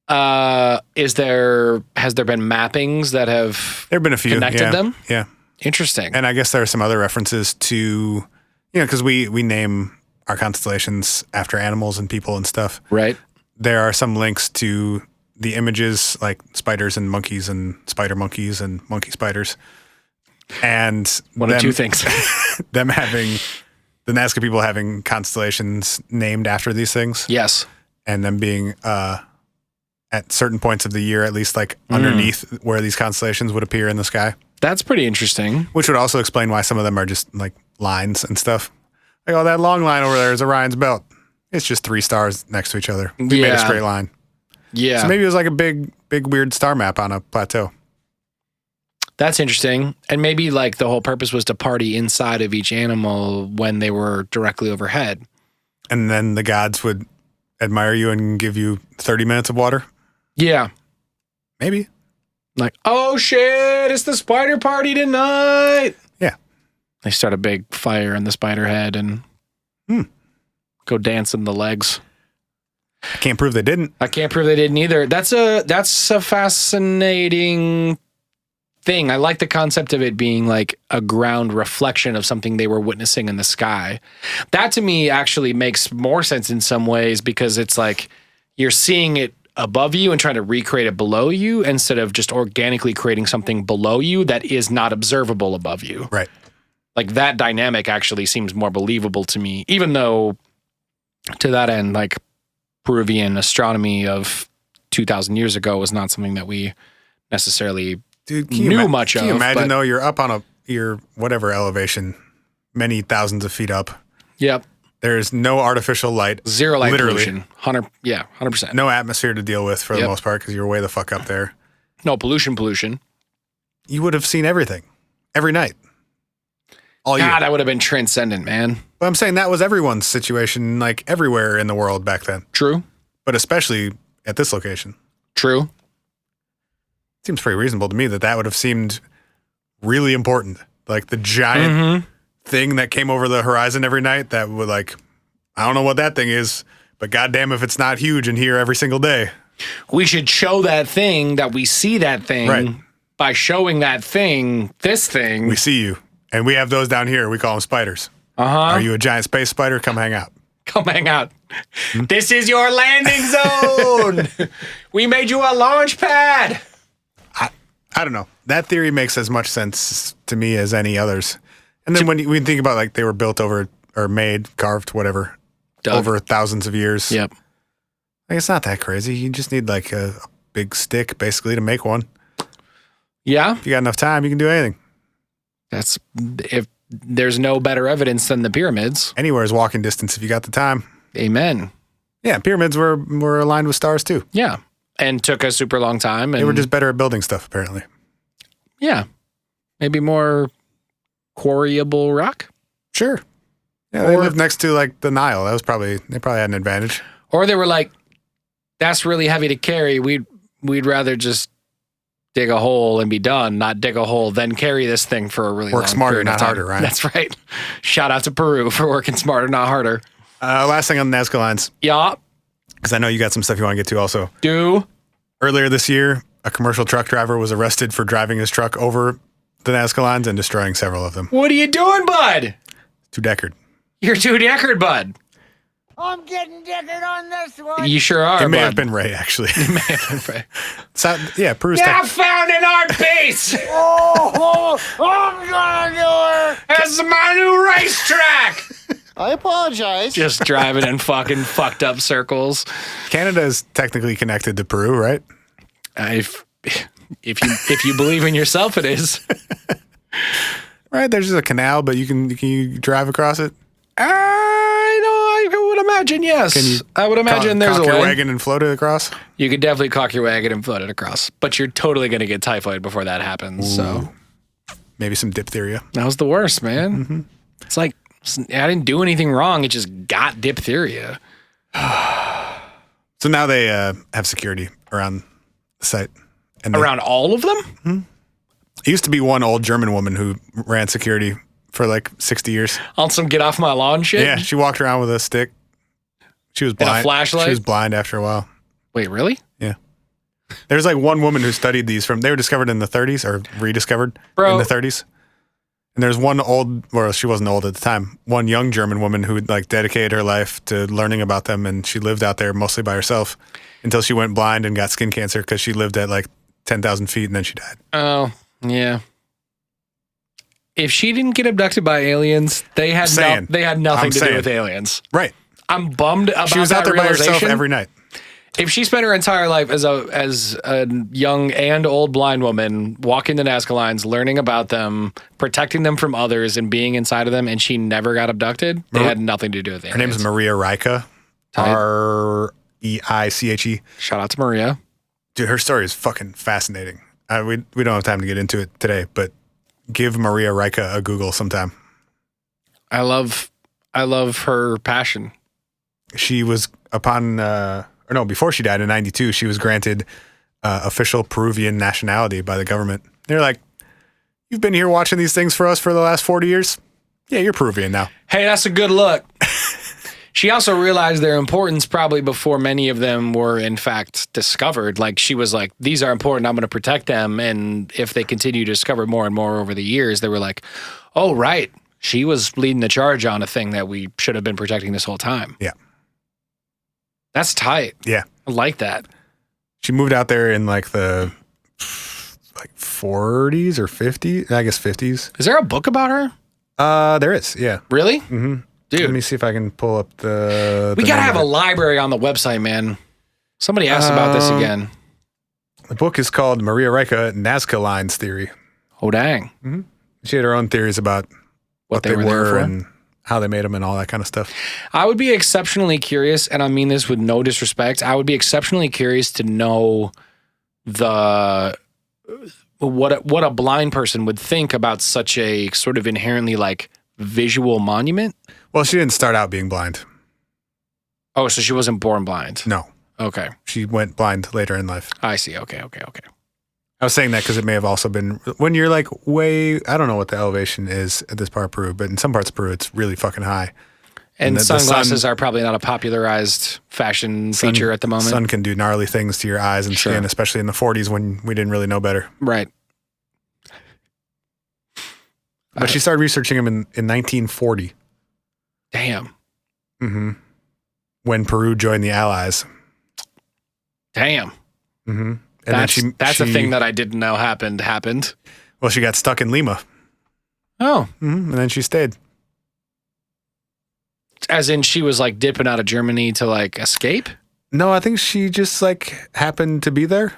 S1: Has there been mappings that have
S2: there have been a few
S1: connected them?
S2: Yeah.
S1: Interesting.
S2: And I guess there are some other references to, because we name our constellations after animals and people and stuff.
S1: Right.
S2: There are some links to the images like spiders and monkeys and spider monkeys and monkey spiders. And
S1: one of two things.
S2: Them having, the Nazca people having constellations named after these things.
S1: Yes.
S2: And them being at certain points of the year, at least like underneath where these constellations would appear in the sky.
S1: That's pretty interesting.
S2: Which would also explain why some of them are just like lines and stuff. Like, oh, that long line over there is Orion's belt. It's just 3 stars next to each other. We made a straight line.
S1: Yeah.
S2: So maybe it was like a big weird star map on a plateau.
S1: That's interesting. And maybe like the whole purpose was to party inside of each animal when they were directly overhead.
S2: And then the gods would admire you and give you 30 minutes of water?
S1: Yeah.
S2: Maybe.
S1: Like, oh shit, it's the spider party tonight.
S2: Yeah.
S1: They start a big fire in the spider head and go dance in the legs.
S2: I can't prove they didn't.
S1: I can't prove they didn't either. That's a fascinating thing. I like the concept of it being like a ground reflection of something they were witnessing in the sky. That to me actually makes more sense in some ways because it's like you're seeing it above you and trying to recreate it below you instead of just organically creating something below you that is not observable above you.
S2: Right.
S1: Like that dynamic actually seems more believable to me, even though to that end, like Peruvian astronomy of 2,000 years ago was not something that we necessarily knew much of.
S2: Can you imagine though, you're up on your whatever elevation, many thousands of feet up.
S1: Yep.
S2: There's no artificial light.
S1: Zero light pollution. 100%.
S2: No atmosphere to deal with for the most part because you're way the fuck up there.
S1: No pollution.
S2: You would have seen everything every night. All year.
S1: That would have been transcendent, man.
S2: But I'm saying that was everyone's situation, like everywhere in the world back then.
S1: True.
S2: But especially at this location.
S1: True.
S2: Seems pretty reasonable to me that would have seemed really important. Like the giant thing that came over the horizon every night that would like, I don't know what that thing is, but goddamn if it's not huge and here every single day.
S1: We should show that thing that we see that thing
S2: right.
S1: By showing that thing, this thing.
S2: We see you. And we have those down here. We call them spiders. Are you a giant space spider? Come hang out.
S1: Come hang out. This is your landing zone. We made you a launch pad.
S2: I don't know. That theory makes as much sense to me as any others. And then when you think about like they were built over or made, carved, whatever, over thousands of years.
S1: Yep.
S2: Like it's not that crazy. You just need like a big stick basically to make one.
S1: Yeah.
S2: If you got enough time, you can do anything.
S1: That's if there's no better evidence than the pyramids.
S2: Anywhere is walking distance if you got the time.
S1: Amen.
S2: Yeah, pyramids were aligned with stars too.
S1: Yeah, and took a super long time. And
S2: they were just better at building stuff, apparently.
S1: Yeah, maybe more quarryable rock.
S2: Sure. Yeah, they lived next to like the Nile. They probably had an advantage.
S1: Or they were like, that's really heavy to carry. We'd rather just dig a hole and be done, not dig a hole, then carry this thing for a really long
S2: Work smarter,
S1: period of
S2: not
S1: time.
S2: harder, right?
S1: That's right. Shout out to Peru for working smarter, not harder.
S2: Last thing on the Nazca Lines.
S1: Yeah.
S2: Because I know you got some stuff you want to get to also.
S1: Do.
S2: Earlier this year, a commercial truck driver was arrested for driving his truck over the Nazca Lines and destroying several of them.
S1: What are you doing, bud?
S2: Too Deckard.
S1: You're too Deckard, bud.
S3: I'm getting Deckard on this one.
S1: You sure are,
S2: It may
S1: bud.
S2: have been Ray, actually.
S1: It may have been Ray.
S2: So, yeah, Peru's
S1: Now found an art piece.
S3: Oh, I'm gonna do it.
S1: That's my new racetrack.
S3: I apologize.
S1: Just driving in fucking fucked up circles.
S2: Canada is technically connected to Peru, right?
S1: If you believe in yourself, it is.
S2: Right, there's just a canal, but can you drive across it?
S1: I would imagine, yes.
S2: Can you
S1: I would imagine there's a
S2: cock
S1: way.
S2: your wagon and float it across?
S1: You could definitely cock your wagon and float it across, but you're totally going to get typhoid before that happens. So
S2: Maybe some diphtheria.
S1: that was the worst, man.
S2: Mm-hmm.
S1: It's like, I didn't do anything wrong. It just got diphtheria.
S2: So now they have security around the site. And
S1: Around all of them?
S2: It used to be one old German woman who ran security for like 60 years.
S1: On some get off my lawn shit?
S2: Yeah, she walked around with a stick. She was blind.
S1: And a flashlight?
S2: She was blind after a while.
S1: Wait, really?
S2: Yeah. There's like one woman who studied these they were discovered in the 30s or rediscovered
S1: Bro.
S2: in the 30s. And there's one she wasn't old at the time, one young German woman who like dedicated her life to learning about them. And she lived out there mostly by herself until she went blind and got skin cancer because she lived at like 10,000 feet and then she died.
S1: Oh, yeah. If she didn't get abducted by aliens, they had nothing to do with aliens.
S2: Right.
S1: I'm bummed about that.
S2: She was out there by herself
S1: realization.
S2: every night.
S1: If she spent her entire life as a young and old blind woman walking the Nazca Lines, learning about them, protecting them from others, and being inside of them, and she never got abducted, they had nothing to do with aliens.
S2: Her name is Maria Reiche. Reiche.
S1: Shout out to Maria.
S2: Dude, her story is fucking fascinating. We don't have time to get into it today, but give Maria Reiche a Google sometime.
S1: I love her passion.
S2: She was before she died in 92, she was granted official Peruvian nationality by the government. They're like, you've been here watching these things for us for the last 40 years? Yeah, you're Peruvian now.
S1: Hey, that's a good look. She also realized their importance probably before many of them were in fact discovered. Like she was like, these are important. I'm going to protect them. And if they continue to discover more and more over the years, they were like, oh, right. She was leading the charge on a thing that we should have been protecting this whole time.
S2: Yeah.
S1: That's tight.
S2: Yeah.
S1: I like that.
S2: She moved out there in like the 40s or 50s. I guess 50s.
S1: Is there a book about her?
S2: There is. Yeah.
S1: Really?
S2: Mm-hmm.
S1: Dude.
S2: Let me see if I can pull up the
S1: We got to
S2: name
S1: have
S2: of
S1: a
S2: it.
S1: library on the website, man. Somebody asked about this again.
S2: The book is called Maria Reiche, Nazca Lines Theory.
S1: Oh, dang.
S2: She had her own theories about what they
S1: were there for?
S2: and how they made them and all that kind of stuff.
S1: I would be exceptionally curious, and I mean this with no disrespect. I would be exceptionally curious to know what a blind person would think about such a sort of inherently like visual monument.
S2: Well, she didn't start out being blind.
S1: Oh, so she wasn't born blind.
S2: No.
S1: Okay.
S2: She went blind later in life.
S1: I see. Okay.
S2: I was saying that because it may have also been when you're like I don't know what the elevation is at this part of Peru, but in some parts of Peru, it's really fucking high.
S1: And
S2: the
S1: sunglasses
S2: sun-
S1: are probably not a popularized fashion feature at the moment.
S2: Sun can do gnarly things to your eyes and
S1: Sure.
S2: skin, especially in the 40s when we didn't really know better.
S1: Right.
S2: But she started researching them in 1940.
S1: Damn.
S2: Mm-hmm. When Peru joined the Allies.
S1: Damn.
S2: Mm-hmm. And
S1: That's a thing that I didn't know happened.
S2: Well, she got stuck in Lima.
S1: Oh.
S2: Mm-hmm. And then she stayed.
S1: As in she was like dipping out of Germany to like escape?
S2: No, I think she just like happened to be there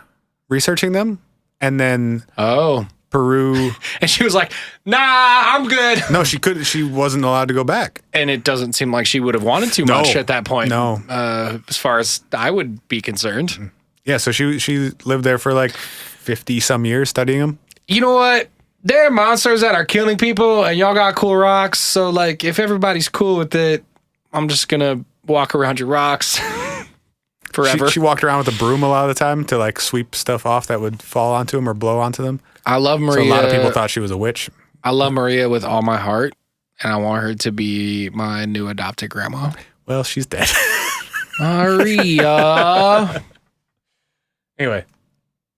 S2: researching them. And then Peru.
S1: And she was like, nah, I'm good.
S2: No, she wasn't allowed to go back.
S1: And it doesn't seem like she would have wanted to much at that point.
S2: No.
S1: As far as I would be concerned.
S2: Yeah, so she lived there for like 50 some years studying them.
S1: You know what? There are monsters that are killing people and y'all got cool rocks. So like if everybody's cool with it, I'm just going to walk around your rocks forever.
S2: She walked around with a broom a lot of the time to like sweep stuff off that would fall onto them or blow onto them.
S1: I love Maria.
S2: So a lot of people thought she was a witch.
S1: I love Maria with all my heart, and I want her to be my new adopted grandma.
S2: Well, she's dead.
S1: Maria.
S2: Anyway,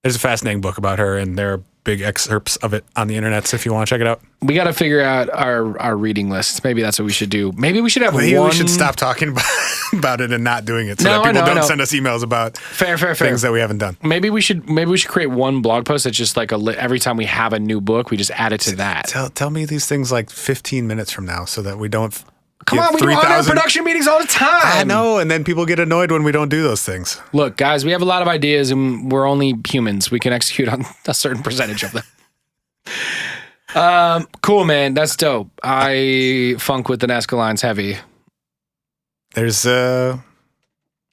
S2: there's a fascinating book about her, and there are big excerpts of it on the internet, so if you want to check it out.
S1: We got to figure out our reading lists. Maybe that's what we should do. Maybe we should have
S2: Maybe
S1: one.
S2: we should stop talking about it and not doing it so that people don't send us emails about
S1: fair
S2: things that we haven't done.
S1: Maybe we should create one blog post that's just like every time we have a new book, we just add it to that.
S2: Tell me these things like 15 minutes from now so that we don't...
S1: Come on, we do our production meetings all the time.
S2: I know, and then people get annoyed when we don't do those things.
S1: Look, guys, we have a lot of ideas, and we're only humans. We can execute on a certain percentage of them. Cool, man. That's dope. I funk with the Nazca Lines heavy.
S2: There's, I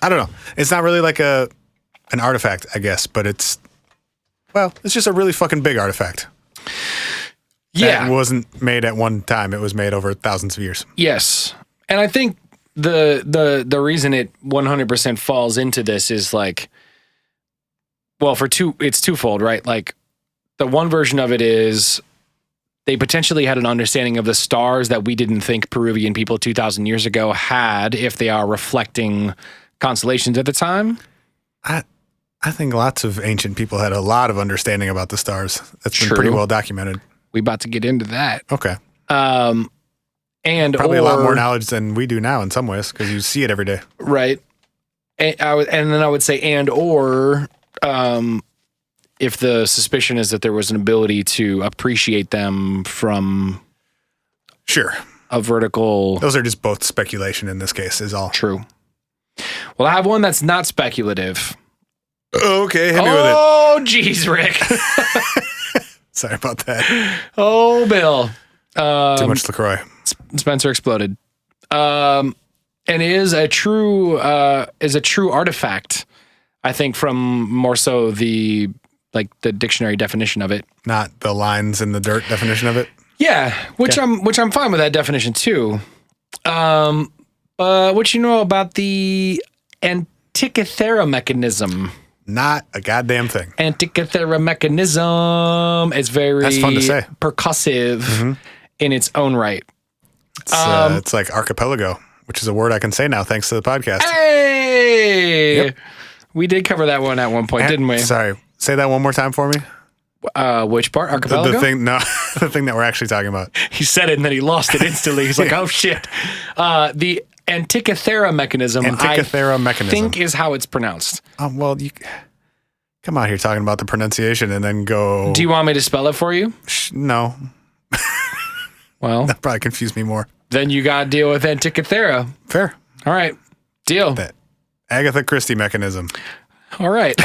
S2: don't know. It's not really like an artifact, I guess, but it's just a really fucking big artifact.
S1: Yeah.
S2: It wasn't made at one time. It was made over thousands of years.
S1: Yes. And I think the reason it 100% falls into this is like, well, it's twofold, right? Like the one version of it is they potentially had an understanding of the stars that we didn't think Peruvian people 2,000 years ago had, if they are reflecting constellations at the time.
S2: I think lots of ancient people had a lot of understanding about the stars. That's been pretty well documented.
S1: We about to get into that.
S2: Okay.
S1: And
S2: probably a lot more knowledge than we do now in some ways because you see it every day.
S1: Right. And then I would say if the suspicion is that there was an ability to appreciate them from a vertical.
S2: Those are just both speculation in this case is all.
S1: True. Well, I have one that's not speculative.
S2: Okay, hit me with it.
S1: Oh, geez, Rick.
S2: Sorry about that.
S1: Oh, Bill.
S2: Too much LaCroix.
S1: Spencer exploded. And is a true artifact, I think, from more so the dictionary definition of it. Not
S2: the lines in the dirt definition of it?
S1: Yeah, which I'm fine with that definition too. What you know about the Antikythera Mechanism?
S2: Not a goddamn thing.
S1: Antikythera Mechanism is very
S2: That's fun to say.
S1: Percussive in its own right.
S2: It's like archipelago, which is a word I can say now thanks to the podcast.
S1: Hey! Yep. We did cover that one at one point, didn't we?
S2: Sorry. Say that one more time for me.
S1: Which part? Archipelago?
S2: The thing that we're actually talking about.
S1: He said it and then he lost it instantly. He's like, oh shit. The Antikythera Mechanism, I think is how it's pronounced.
S2: Well, you come out here talking about the pronunciation and then go...
S1: Do you want me to spell it for you?
S2: No.
S1: Well...
S2: That probably confused me more.
S1: Then you got to deal with Antikythera.
S2: Fair.
S1: All right. Deal.
S2: That Agatha Christie mechanism.
S1: All right.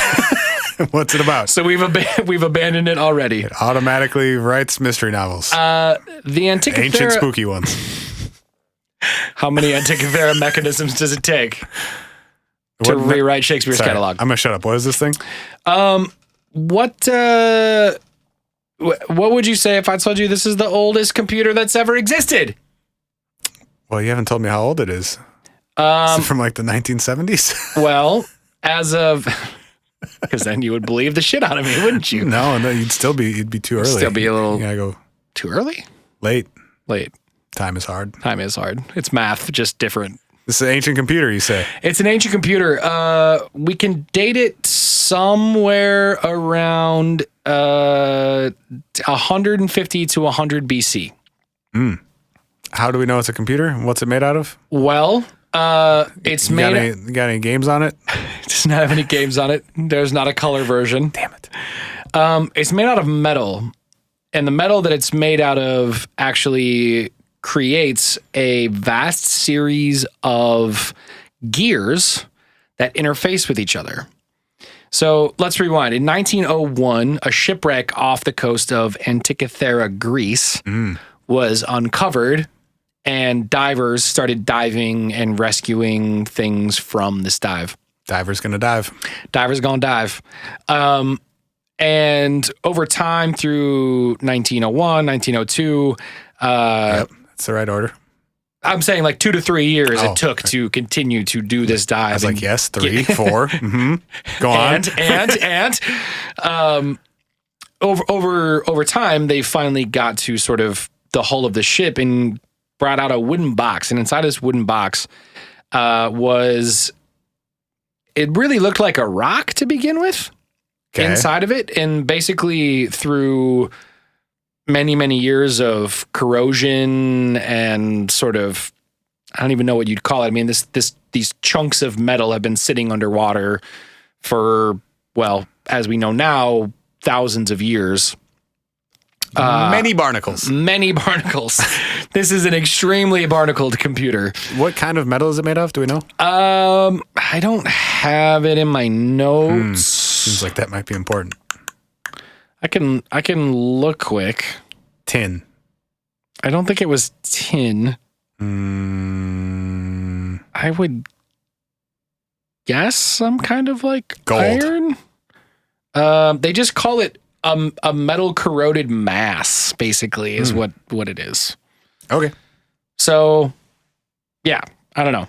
S2: What's it about?
S1: So we've abandoned it already.
S2: It automatically writes mystery novels.
S1: The Antikythera...
S2: Ancient spooky ones.
S1: How many Antikythera mechanisms does it take to rewrite Shakespeare's catalog?
S2: I'm going to shut up. What is this thing?
S1: What would you say if I told you this is the oldest computer that's ever existed?
S2: Well, you haven't told me how old it is. Is it from like the 1970s?
S1: Well, as of... Because then you would believe the shit out of me, wouldn't you?
S2: No, you'd be too early.
S1: Still be a little...
S2: You gotta go...
S1: Too early?
S2: Late.
S1: Late.
S2: Time is hard.
S1: Time is hard. It's math, just different.
S2: This is an ancient computer, you say?
S1: It's an ancient computer. We can date it somewhere around 150 to 100 BC.
S2: How do we know it's a computer? What's it made out of?
S1: Well, it's made...
S2: You got any games on it?
S1: It doesn't have any games on it. There's not a color version.
S2: Damn it.
S1: It's made out of metal. And the metal that it's made out of actually creates a vast series of gears that interface with each other. So let's rewind. In 1901, a shipwreck off the coast of Antikythera, Greece, was uncovered, and divers started diving and rescuing things from this dive.
S2: Diver's gonna dive.
S1: Diver's gonna dive. And over time, through 1901, 1902,
S2: Yep, that's the right order.
S1: I'm saying like 2 to 3 years it took to continue to do this dive.
S2: I was like, yes, 3, 4. Go on.
S1: And over time, they finally got to sort of the hull of the ship and brought out a wooden box. And inside this wooden box it really looked like a rock to begin with. Okay. Inside of it, and basically through many, many years of corrosion and sort of, I don't even know what you'd call it. I mean, these chunks of metal have been sitting underwater for, well, as we know now, thousands of years.
S2: Many barnacles.
S1: Many barnacles. This is an extremely barnacled computer.
S2: What kind of metal is it made of? Do we know?
S1: I don't have it in my notes.
S2: Seems like that might be important.
S1: I can look quick.
S2: Tin.
S1: I don't think it was tin. I would guess some kind of like
S2: gold.
S1: Iron. They just call it a metal corroded mass, basically, is what it is.
S2: Okay.
S1: So, yeah, I don't know.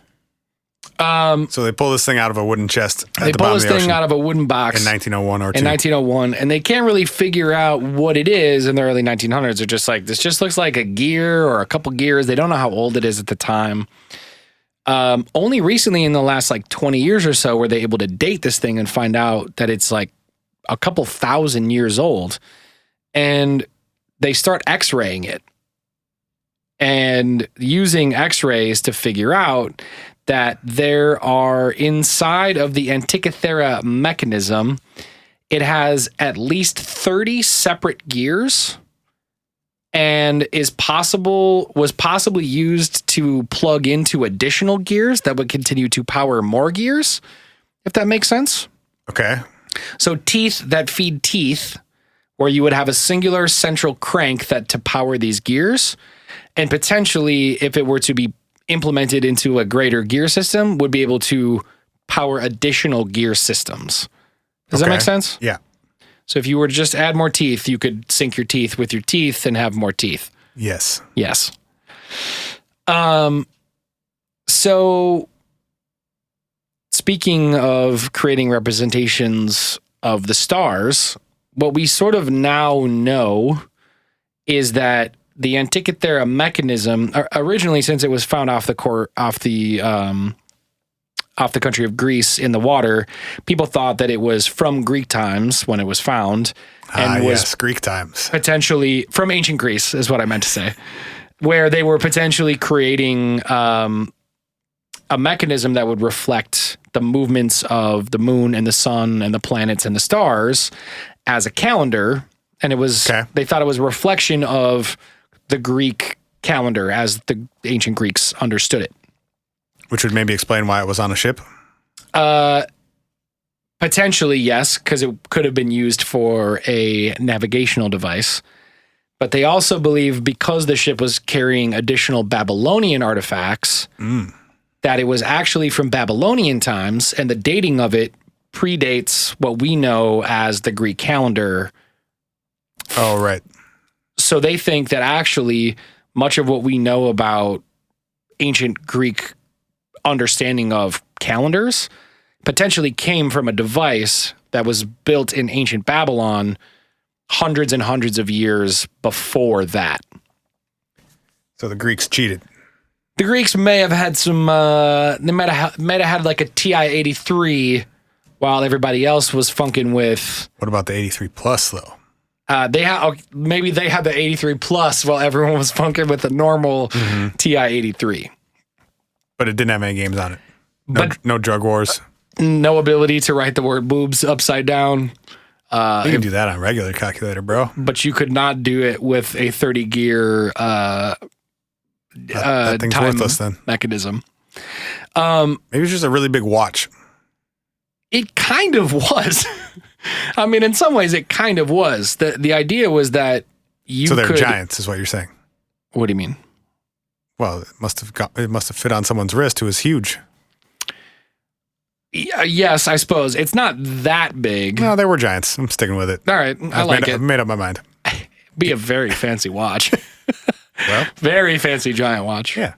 S2: So they pull this thing out of a wooden chest at
S1: they
S2: the
S1: pull
S2: bottom
S1: this
S2: of the
S1: thing
S2: ocean
S1: out of a wooden box
S2: in 1901 or 2.
S1: in 1901, and they can't really figure out what it is in the early 1900s. They're just like, this just looks like a gear or a couple gears. They don't know how old it is at the time. Only recently in the last like 20 years or so were they able to date this thing and find out that it's like a couple thousand years old. And they start x-raying it and using x-rays to figure out that there are inside of the Antikythera Mechanism, it has at least 30 separate gears and was possibly used to plug into additional gears that would continue to power more gears, if that makes sense.
S2: Okay.
S1: So teeth that feed teeth, where you would have a singular central crank to power these gears, and potentially, if it were to be implemented into a greater gear system, would be able to power additional gear systems. Does that make sense?
S2: Yeah.
S1: So if you were to just add more teeth, you could sync your teeth with your teeth and have more teeth.
S2: Yes.
S1: Yes. So speaking of creating representations of the stars, what we sort of now know is that the Antikythera Mechanism, originally, since it was found off the country of Greece in the water, people thought that it was from Greek times when it was found, and was
S2: Greek times,
S1: potentially from ancient Greece, is what I meant to say, where they were potentially creating a mechanism that would reflect the movements of the moon and the sun and the planets and the stars as a calendar, and it was they thought it was a reflection of the Greek calendar as the ancient Greeks understood it.
S2: Which would maybe explain why it was on a ship?
S1: Potentially, yes, because it could have been used for a navigational device. But they also believe because the ship was carrying additional Babylonian artifacts, that it was actually from Babylonian times, and the dating of it predates what we know as the Greek calendar.
S2: Oh, right.
S1: So they think that actually much of what we know about ancient Greek understanding of calendars potentially came from a device that was built in ancient Babylon hundreds and hundreds of years before that.
S2: So the Greeks cheated.
S1: The Greeks may have had some, they might have had like a TI-83 while everybody else was funking with.
S2: What about the 83 plus though?
S1: Maybe they had the 83 plus while everyone was funking with the normal TI-83.
S2: But it didn't have any games on it. No drug wars.
S1: No ability to write the word boobs upside down.
S2: You can do that on a regular calculator, bro.
S1: But you could not do it with a 30 gear
S2: that thing's
S1: time
S2: worthless then.
S1: mechanism.
S2: Maybe it's just a really big watch.
S1: It kind of was. I mean, in some ways, it kind of was. The idea was that
S2: So they're giants, is what you're saying.
S1: What do you mean?
S2: Well, it must have fit on someone's wrist who was huge.
S1: Yes, I suppose. It's not that big.
S2: No, they were giants. I'm sticking with it.
S1: All right.
S2: I've made up my mind.
S1: Be a very fancy watch.
S2: Well,
S1: very fancy giant watch.
S2: yeah.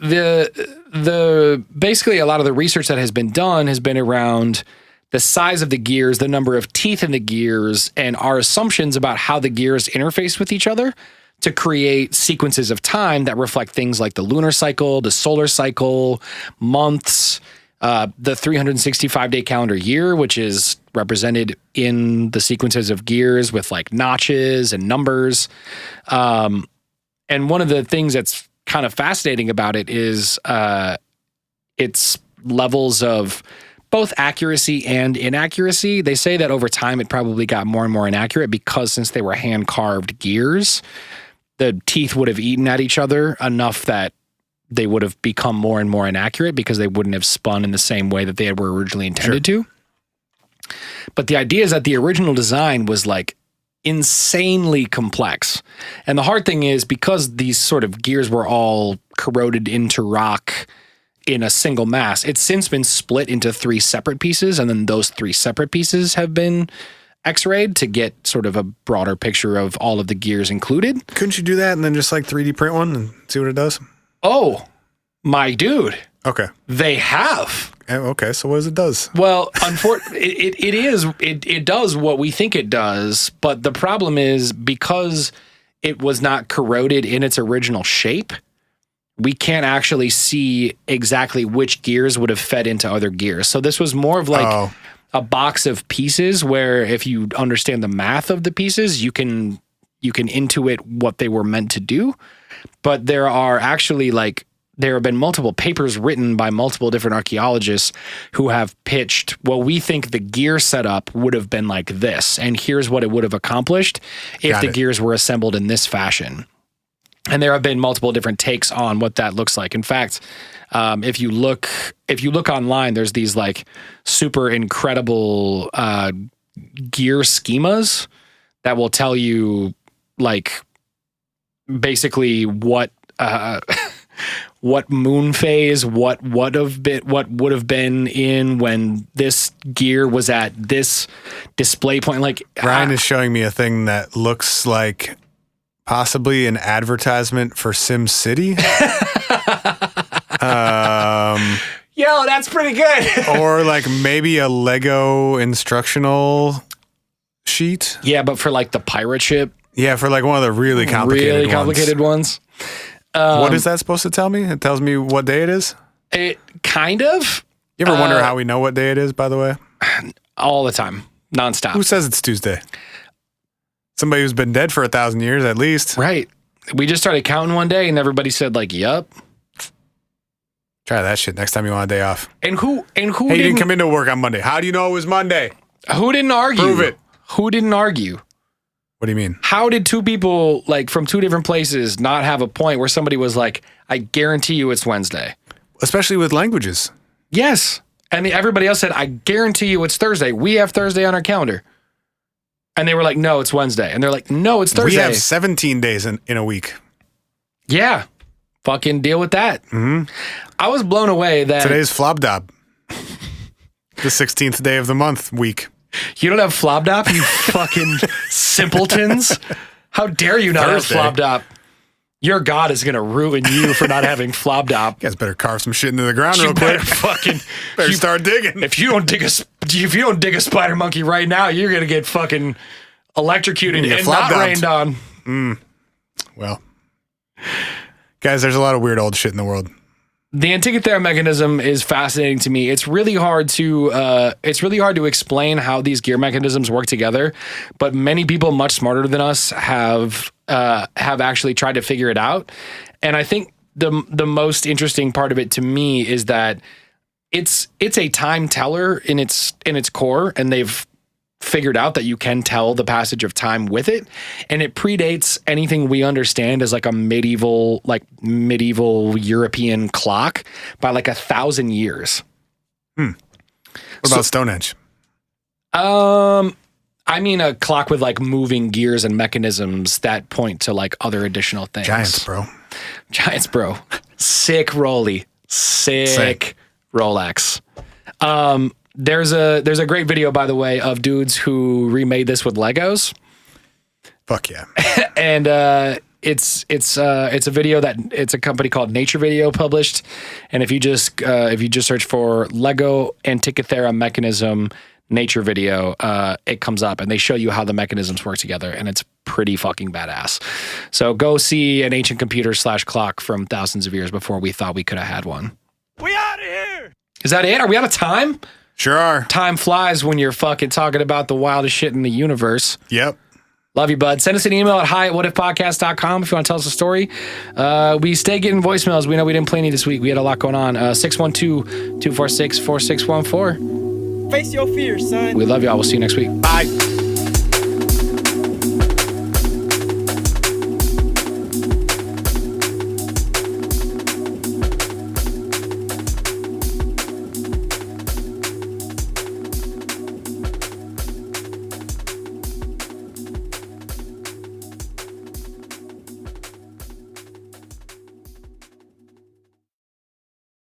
S1: The basically a lot of the research that has been done has been around the size of the gears, the number of teeth in the gears, and our assumptions about how the gears interface with each other to create sequences of time that reflect things like the lunar cycle, the solar cycle, months, the 365-day calendar year, which is represented in the sequences of gears with like notches and numbers. And one of the things that's kind of fascinating about it is its levels of both accuracy and inaccuracy. They say that over time it probably got more and more inaccurate because since they were hand-carved gears, the teeth would have eaten at each other enough that they would have become more and more inaccurate because they wouldn't have spun in the same way that they were originally intended to. But the idea is that the original design was like insanely complex. And the hard thing is because these sort of gears were all corroded into rock in a single mass, it's since been split into 3 separate pieces. And then those 3 separate pieces have been X-rayed to get sort of a broader picture of all of the gears included.
S2: Couldn't you do that and then just like 3D print one and see what it does?
S1: Oh, my dude.
S2: Okay.
S1: They have.
S2: Okay, so what does it does?
S1: Well, it does what we think it does, but the problem is because it was not corroded in its original shape, we can't actually see exactly which gears would have fed into other gears. So this was more of like a box of pieces where if you understand the math of the pieces, you can intuit what they were meant to do. But there are actually there have been multiple papers written by multiple different archaeologists who have pitched, well, we think the gear setup would have been like this, and here's what it would have accomplished if the gears were assembled in this fashion. And there have been multiple different takes on what that looks like. In fact, if you look online, there's these like super incredible gear schemas that will tell you like basically what moon phase, what would have been in when this gear was at this display point. Like
S2: Ryan is showing me a thing that looks like possibly an advertisement for Sim City.
S1: Yo, that's pretty good.
S2: Or like maybe a Lego instructional sheet.
S1: Yeah, but for like the pirate ship.
S2: Yeah, for like one of the really complicated
S1: ones.
S2: What is that supposed to tell me? It tells me what day it is?
S1: It kind of.
S2: You ever wonder how we know what day it is, by the way?
S1: All the time. Nonstop.
S2: Who says it's Tuesday? Somebody who's been dead for 1,000 years at least.
S1: Right. We just started counting one day and everybody said like, yup.
S2: Try that shit next time you want a day off.
S1: And who
S2: Hey, you didn't come into work on Monday. How do you know it was Monday?
S1: Who didn't argue?
S2: Prove it.
S1: Who didn't argue?
S2: What do you mean?
S1: How did 2 people like from 2 different places not have a point where somebody was like, I guarantee you it's Wednesday?
S2: Especially with languages.
S1: Yes. And everybody else said, I guarantee you it's Thursday. We have Thursday on our calendar. And they were like, no, it's Wednesday. And they're like, no, it's Thursday.
S2: We have 17 days in a week.
S1: Yeah. Fucking deal with that.
S2: Mm-hmm.
S1: I was blown away that...
S2: Today's Flobdab. The 16th day of the month week.
S1: You don't have Flobdop, you fucking simpletons? How dare you not
S2: Thursday.
S1: have Flobdop? Your God is going to ruin you for not having Flobdop.
S2: You guys better carve some shit into the ground real quick. Better start digging.
S1: If you don't dig a spider monkey right now, you're going to get fucking electrocuted and not rained on.
S2: Well, guys, there's a lot of weird old shit in the world.
S1: The Antikythera Mechanism is fascinating to me. It's really hard to explain how these gear mechanisms work together, but many people much smarter than us have actually tried to figure it out. And I think the most interesting part of it to me is that it's a time teller in its core, and they've figured out that you can tell the passage of time with it, and it predates anything we understand as like a medieval European clock by like 1,000 years.
S2: What about Stonehenge?
S1: I mean a clock with like moving gears and mechanisms that point to like other additional things.
S2: Giants, bro.
S1: Sick Rolly. Sick Rolex. There's a great video, by the way, of dudes who remade this with Legos.
S2: Fuck yeah.
S1: And it's a video that it's a company called Nature Video published. And if you just search for Lego Antikythera Mechanism Nature Video, it comes up and they show you how the mechanisms work together, and it's pretty fucking badass. So go see an ancient computer / clock from thousands of years before we thought we could have had one.
S3: We out of here.
S1: Is that it? Are we out of time?
S2: Sure are.
S1: Time flies when you're fucking talking about the wildest shit in the universe.
S2: Yep.
S1: Love you, bud. Send us an email at hi@whatifpodcast.com if you want to tell us a story. We stay getting voicemails. We know we didn't play any this week. We had a lot going on. 612-246-4614.
S3: Face your fears, son.
S1: We love y'all. We'll see you next week.
S2: Bye.